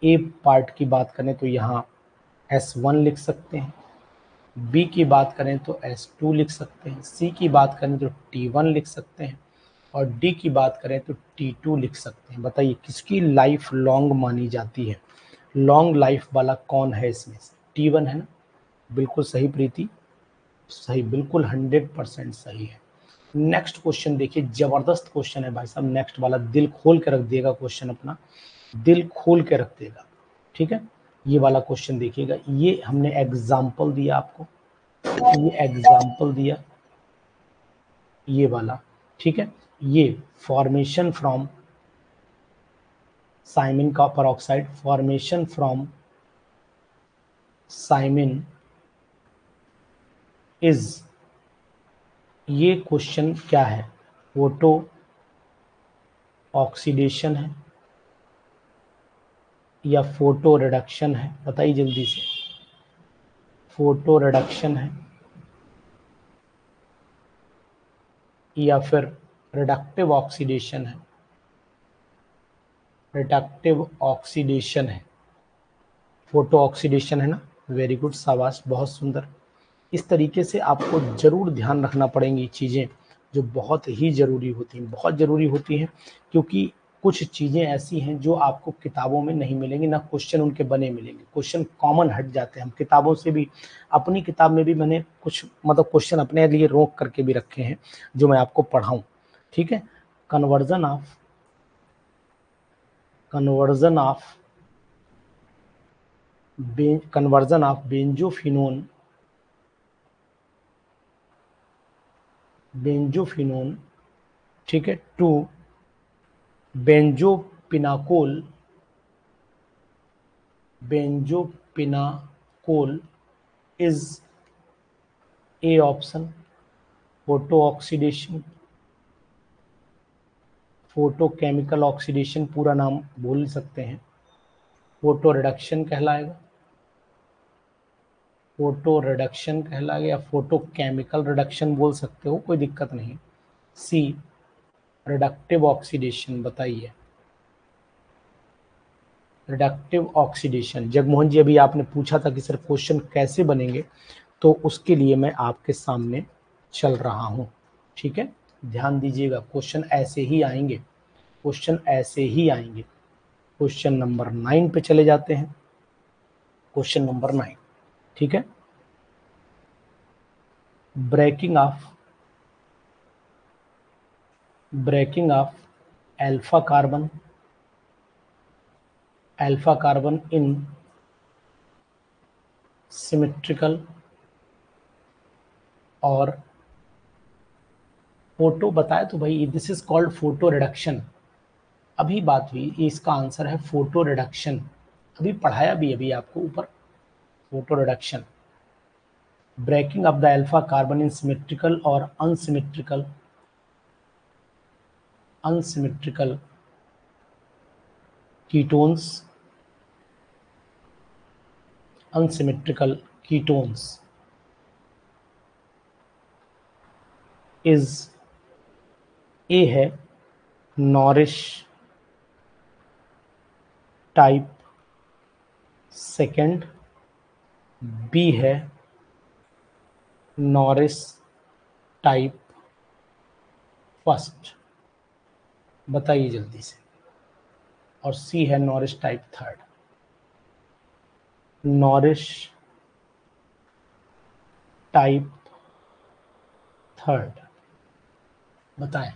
S1: ए पार्ट की बात करें तो यहाँ S1 लिख सकते हैं, बी की बात करें तो S2 लिख सकते हैं, सी की बात करें तो T1 लिख सकते हैं और डी की बात करें तो T2 लिख सकते हैं। बताइए किसकी लाइफ लॉन्ग मानी जाती है? लॉन्ग लाइफ वाला कौन है इसमें से? T1 है ना? बिल्कुल सही प्रीति, सही, बिल्कुल 100% सही है। नेक्स्ट क्वेश्चन देखिए, जबरदस्त क्वेश्चन है भाई साहब। नेक्स्ट वाला दिल खोल के रख देगा क्वेश्चन, अपना दिल खोल के रख देगा। ठीक है, ये वाला क्वेश्चन देखिएगा। ये हमने एग्जाम्पल दिया आपको, ये एग्जाम्पल दिया, ये वाला। ठीक है, ये formation from cymene copper oxide, formation from cymene is, ये क्वेश्चन क्या है? फोटो ऑक्सीडेशन है या फोटो रिडक्शन है? बताइए जल्दी से। फोटो रिडक्शन है या फिर रिडक्टिव ऑक्सीडेशन है? रिडक्टिव ऑक्सीडेशन है, फोटो ऑक्सीडेशन है ना? वेरी गुड, शाबाश, बहुत सुंदर। इस तरीके से आपको जरूर ध्यान रखना पड़ेंगी चीज़ें जो बहुत ही ज़रूरी होती हैं, बहुत ज़रूरी होती हैं, क्योंकि कुछ चीज़ें ऐसी हैं जो आपको किताबों में नहीं मिलेंगी, ना क्वेश्चन उनके बने मिलेंगे। क्वेश्चन कॉमन हट जाते हैं, हम किताबों से भी, अपनी किताब में भी मैंने कुछ मतलब क्वेश्चन अपने लिए रोक करके भी रखे हैं जो मैं आपको पढ़ाऊँ। ठीक है, conversion of conversion of conversion of benzophenone, ठीक है, to benzopinacol, benzopinacol is A option, photo oxidation, photo chemical oxidation पूरा नाम बोल सकते हैं, फोटो रिडक्शन कहलाएगा, फोटो रिडक्शन कहलाएगा या फोटो केमिकल रिडक्शन बोल सकते हो, कोई दिक्कत नहीं। सी रिडक्टिव ऑक्सीडेशन, बताइए रिडक्टिव ऑक्सीडेशन। जगमोहन जी अभी आपने पूछा था कि सर क्वेश्चन कैसे बनेंगे, तो उसके लिए मैं आपके सामने चल रहा हूं। ठीक है, ध्यान दीजिएगा, क्वेश्चन ऐसे ही आएंगे, क्वेश्चन ऐसे ही आएंगे। क्वेश्चन नंबर 9 पे चले जाते हैं। क्वेश्चन नंबर 9, ठीक है, breaking of breaking of alpha carbon in symmetrical और फोटो बताया तो भाई this is called photo reduction. अभी बात हुई, इसका आंसर है फोटो रिडक्शन। अभी पढ़ाया भी अभी आपको ऊपर photo reduction. Breaking of the alpha carbon in symmetrical और अनसिमेट्रिकल कीटोन्स इज ए है नॉरिश टाइप सेकंड, बी है नॉरिस टाइप फर्स्ट, बताइए जल्दी से। और सी है Norrish type third. Norrish type third बताएं।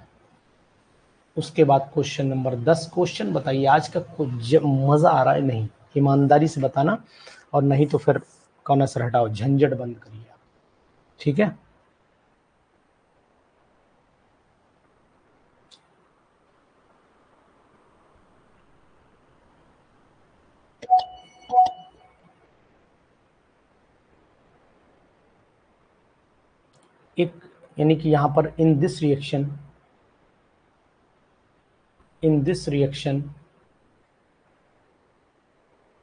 S1: उसके बाद क्वेश्चन नंबर 10। क्वेश्चन बताइए आज का मजा आ रहा है नहीं, ईमानदारी से बताना, और नहीं तो फिर कौन सर हटाओ, झंझट बंद करिए आप, ठीक है। एक यानी कि यहां पर in this reaction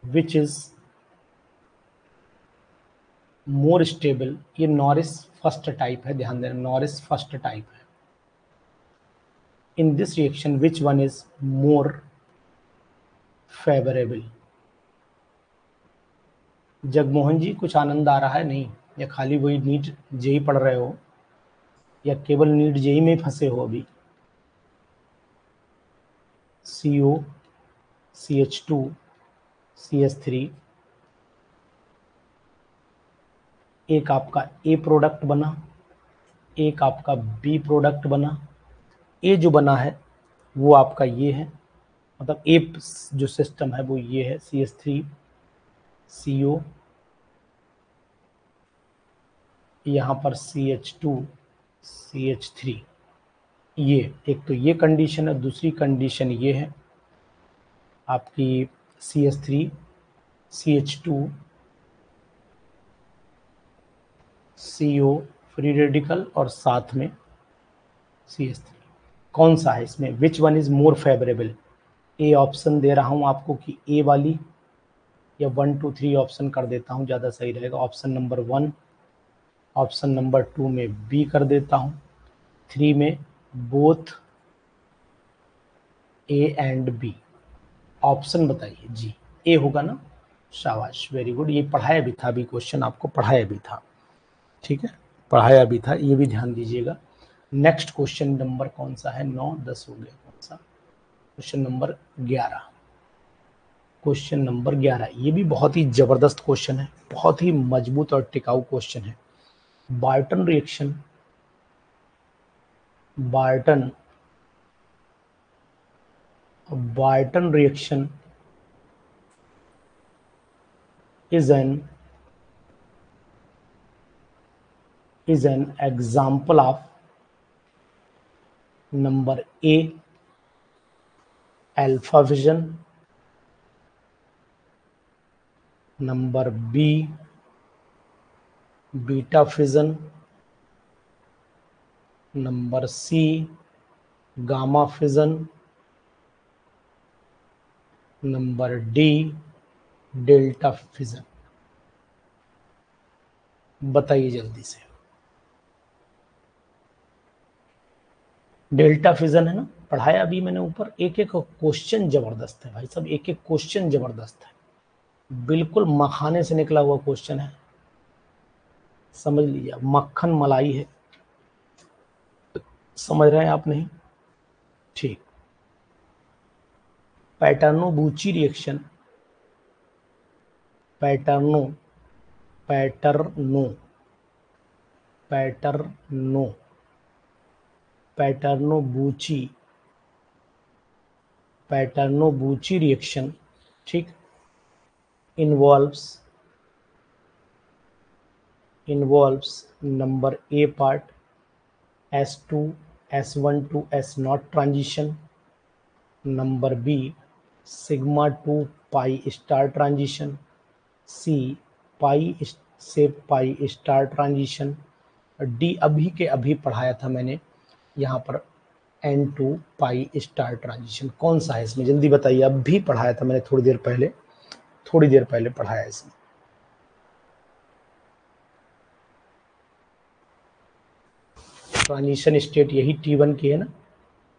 S1: which is more stable, ये नॉरिस फर्स्ट टाइप है, ध्यान देना नॉरिस फर्स्ट टाइप है। In this reaction which one is more favourable. Jagmohan ji कुछ आनंद आ रहा है नहीं, या खाली वही नीट जेई पढ़ रहे हो, या केवल नीट जेई में फंसे हो अभी। CO CH2 CH3 एक आपका ए प्रोडक्ट बना, एक आपका बी प्रोडक्ट बना। ए जो बना है वो आपका ये है, मतलब ए जो सिस्टम है वो ये है CH3 CO, यहाँ पर CH2 CH3। ये एक तो ये कंडीशन है, दूसरी कंडीशन ये है आपकी CH3 CH2 CO free radical और साथ में CH3। कौन सा है इसमें, which one is more favourable. A option दे रहा हूं आपको कि ए वाली, या 1 2 3 ऑप्शन कर देता हूं, ज़्यादा सही रहेगा। ऑप्शन नंबर 1, ऑप्शन नंबर 2 में बी कर देता हूं, 3 में both A and B. Option बताइए जी, ए होगा ना। शाबाश, वेरी गुड। ये पढ़ाया भी था अभी, क्वेश्चन आपको पढ़ाया भी था, ठीक है, पढ़ाया भी था, ये भी ध्यान दीजिएगा। नेक्स्ट क्वेश्चन नंबर कौन सा है, 9 10 हो गया, कौन सा, क्वेश्चन नंबर 11। क्वेश्चन नंबर 11 ये भी बहुत ही जबरदस्त क्वेश्चन है, बहुत ही मजबूत और टिकाऊ क्वेश्चन है। Barton reaction, Barton reaction is an example of number A alpha fission, number B beta fission, number C gamma fission, number D delta fission. बताइए जल्दी से। डेल्टा फिजन है ना, पढ़ाया अभी मैंने ऊपर। एक एक क्वेश्चन जबरदस्त है भाई साहब, एक एक क्वेश्चन जबरदस्त है, बिल्कुल मखाने से निकला हुआ क्वेश्चन है, समझ लीजिए, मक्खन मलाई है। समझ रहे हैं आप, नहीं ठीक। Paterno Buchi reaction, Paterno Paterno Paterno Paterno Buchi reaction, ठीक, involves number A part S2 S1 to S0 transition, number B sigma 2 pi star transition, C pi से पाई स्टार ट्रांजिशन, डी अभी के अभी पढ़ाया था मैंने यहाँ पर N2 पाई स्टार ट्रांजिशन। कौन सा है इसमें, जल्दी बताइए। अभी पढ़ाया था मैंने, थोड़ी देर पहले पढ़ाया इसमें। ट्रांजिशन स्टेट यही T1 की है ना,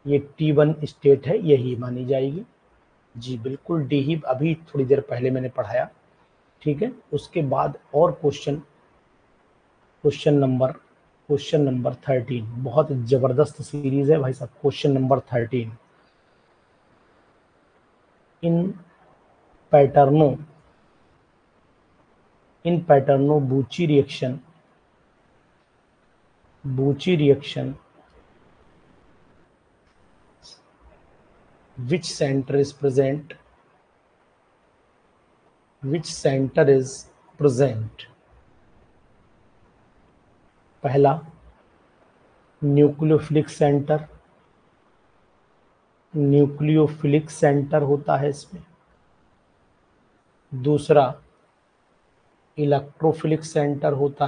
S1: ये T1 स्टेट है, यही मानी जाएगी। जी बिल्कुल, डी ही अभी थोड़ी देर पहले मैंने पढ़ाया, ठीक है। उसके बाद और क्वेश्चन नंबर 13, बहुत जबरदस्त सीरीज है भाई साहब। क्वेश्चन नंबर 13, इन पैटर्नों बूची reaction which center is present। पहला न्यूक्लियोफिलिक सेंटर होता है इसमें। दूसरा इलेक्ट्रोफिलिक सेंटर होता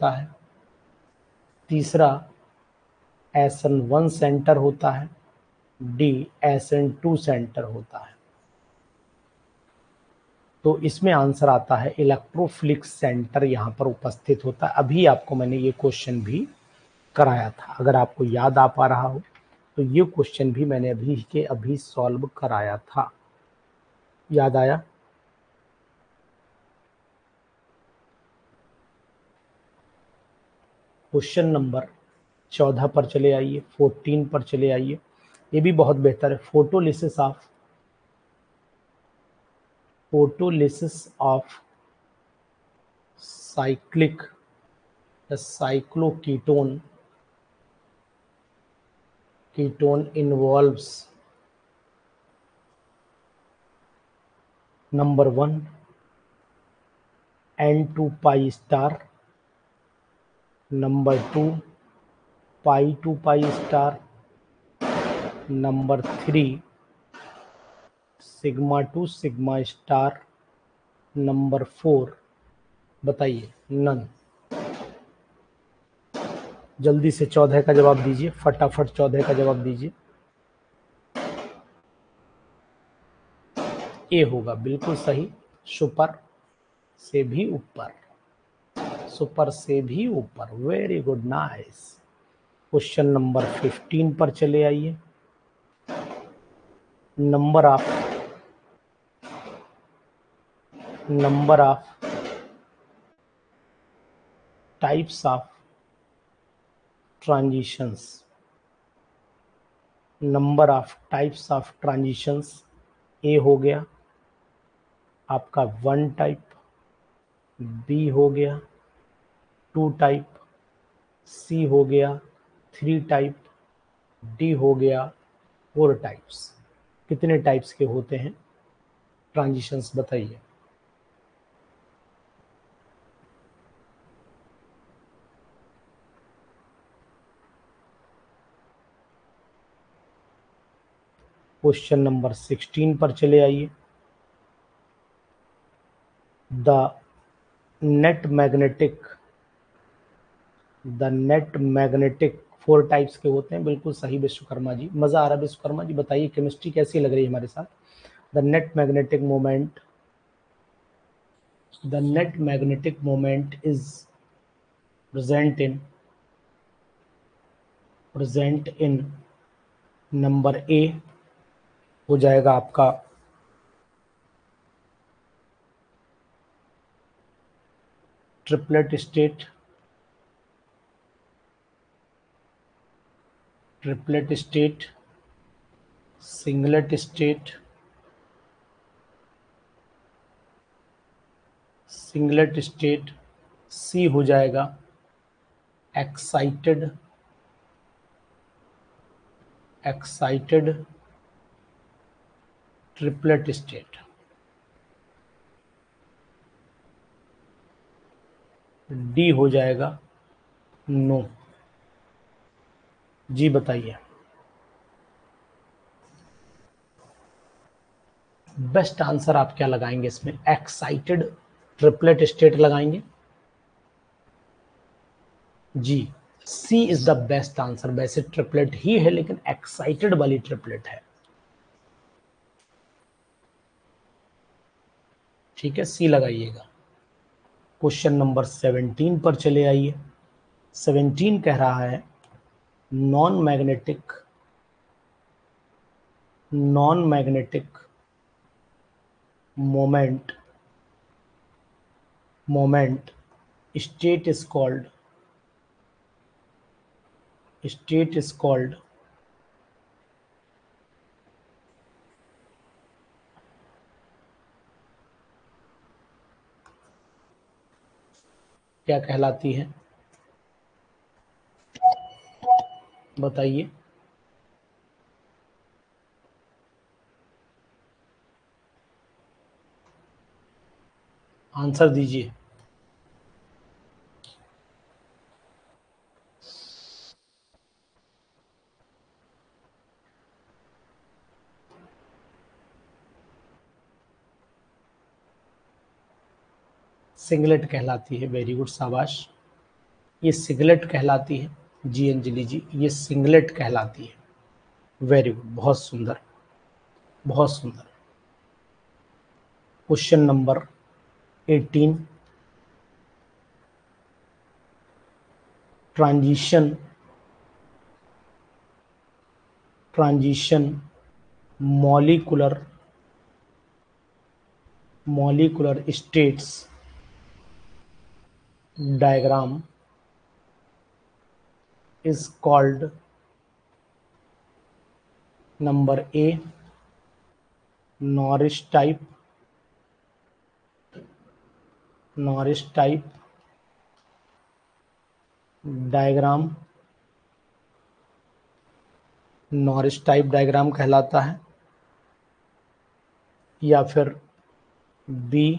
S1: है। तीसरा SN1 सेंटर होता है। डी SN2 सेंटर होता है। तो इसमें आंसर आता है इलेक्ट्रोफिलिक सेंटर यहाँ पर उपस्थित होता है। अभी आपको मैंने ये क्वेश्चन भी कराया था, अगर आपको याद आ पा रहा हो तो ये क्वेश्चन भी मैंने अभी सॉल्व कराया था। याद आया? क्वेश्चन नंबर 14 पर चले आइए, 14 पर चले आइए। ये भी बहुत बेहतर है। Photolysis of cycloketone involves number 1 N2 pi star, number 2 pi 2 pi star, number 3 sigma 2 sigma star, number 4 बताइए नन। जल्दी से 14 का जवाब दीजिए, फटाफट 14 का जवाब दीजिए। ए होगा, बिल्कुल सही। सुपर से भी ऊपर, very good, nice. Question number 15 पर चले आइए। Number of types of transitions, A हो गया आपका 1 टाइप, बी हो गया 2 टाइप, सी हो गया 3 टाइप, डी हो गया 4 टाइप्स। कितने टाइप्स के होते हैं ट्रांजिशंस, बताइए। क्वेश्चन नंबर 16 पर चले आइए। द नेट मैग्नेटिक 4 टाइप्स के होते हैं, बिल्कुल सही विश्वकर्मा जी। मजा आ रहा है विश्वकर्मा जी, बताइए केमिस्ट्री कैसी लग रही है हमारे साथ। The net magnetic moment is present in number A हो जाएगा आपका ट्रिपलेट स्टेट, सिंगलेट स्टेट, सी हो जाएगा excited, excited triplet state. D हो जाएगा नो। जी बताइए, बेस्ट आंसर आप क्या लगाएंगे इसमें? एक्साइटेड ट्रिपलेट स्टेट लगाएंगे? जी, सी इज द बेस्ट आंसर। वैसे ट्रिपलेट ही है लेकिन एक्साइटेड वाली ट्रिपलेट है। ठीक है, सी लगाइएगा। क्वेश्चन नंबर 17 पर चले आइए। 17 कह रहा है non magnetic, non magnetic moment, moment state is called, state is called क्या कहलाती है? बताइए। आंसर दीजिए। सिंगलेट कहलाती है। वेरी गुड, शाबाश। ये सिंगलेट कहलाती है। जी अंजलि जी, ये सिंगलेट कहलाती है। वेरी गुड, बहुत सुंदर, बहुत सुंदर। Question number 18, transition, transition molecular, molecular states diagram is called number A Norrish type, Norrish type diagram, Norrish type diagram कहलाता है, या फिर B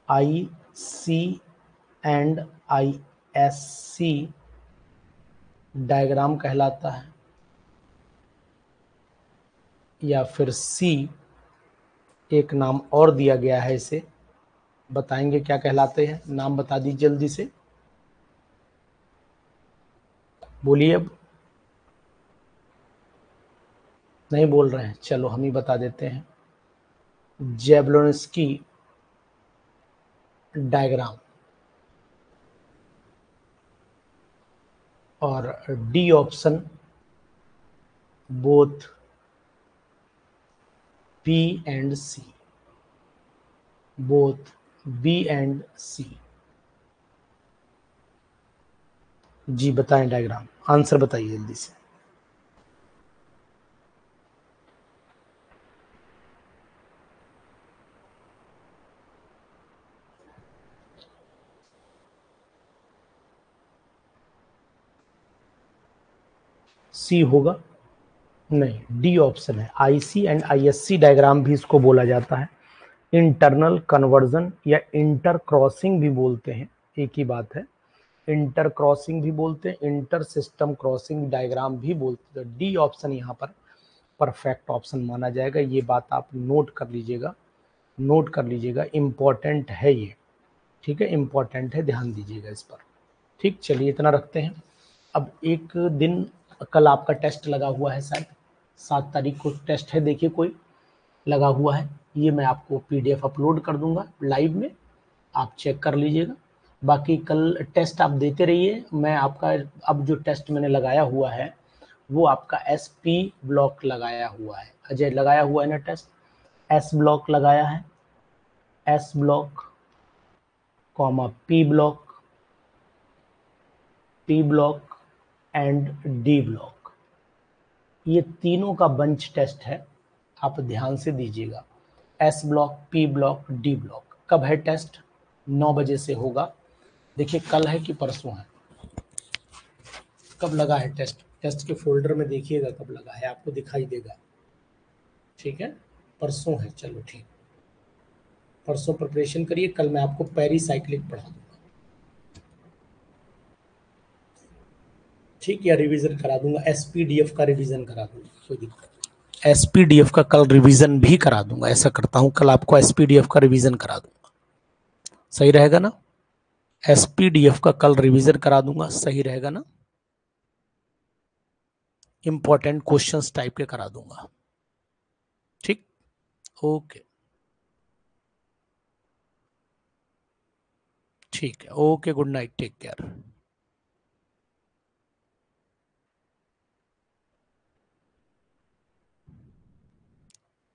S1: I C and I S C diagram कहलाता है, या फिर सी एक नाम और दिया गया है इसे, बताएंगे क्या कहलाते हैं? नाम बता दीजिए जल्दी से, बोलिए। अब नहीं बोल रहे हैं, चलो हम ही बता देते हैं। जैब्लोनिस्की डायग्राम, और D option both B and C, both B and C. जी बताएं डायग्राम, आंसर बताइए जल्दी से। सी होगा? नहीं, डी ऑप्शन है। आईसी एंड आईएससी डायग्राम भी इसको बोला जाता है। इंटरनल कन्वर्जन या इंटर क्रॉसिंग भी बोलते हैं, एक ही बात है। इंटर क्रॉसिंग भी बोलते हैं, इंटर सिस्टम क्रॉसिंग डायग्राम भी बोलते हैं। डी ऑप्शन यहाँ पर परफेक्ट ऑप्शन माना जाएगा। ये बात आप नोट कर लीजिएगा, नोट कर लीजिएगा, इम्पॉर्टेंट है ये। ठीक है, इम्पॉर्टेंट है, ध्यान दीजिएगा इस पर। ठीक, चलिए इतना रखते हैं। अब एक दिन, कल आपका टेस्ट लगा हुआ है शायद, 7 तारीख को टेस्ट है, देखिए कोई लगा हुआ है, ये मैं आपको पीडीएफ अपलोड कर दूंगा लाइव में, आप चेक कर लीजिएगा। बाकी कल टेस्ट आप देते रहिए। मैं आपका अब जो टेस्ट मैंने लगाया हुआ है वो आपका एसपी ब्लॉक लगाया हुआ है। अजय लगाया हुआ है ना टेस्ट? एस ब्लॉक लगाया है, S block comma P block, P block and D block, ये तीनों का बंच टेस्ट है, आप ध्यान से दीजिएगा। S block, P block, D block. कब है टेस्ट? 9 बजे से होगा। देखिए कल है कि परसों है, कब लगा है टेस्ट? टेस्ट के फोल्डर में देखिएगा कब लगा है, आपको दिखाई देगा। ठीक है, परसों है, चलो ठीक, परसों प्रिपरेशन करिए, कल मैं आपको पेरीसाइक्लिक पढ़ा दूंगा। ठीक, या रिवीजन करा दूंगा, एसपीडीएफ का रिवीजन करा दूंगा, कोई दिक्कत नहीं। एसपीडीएफ का कल रिवीजन भी करा दूंगा, ऐसा करता हूं कल आपको एसपीडीएफ का रिवीजन करा दूंगा, सही रहेगा ना? एसपीडीएफ का कल रिवीजन करा दूंगा, सही रहेगा ना? इंपॉर्टेंट क्वेश्चंस टाइप के करा दूंगा। ठीक, ओके, ठीक है, okay, good night, take care.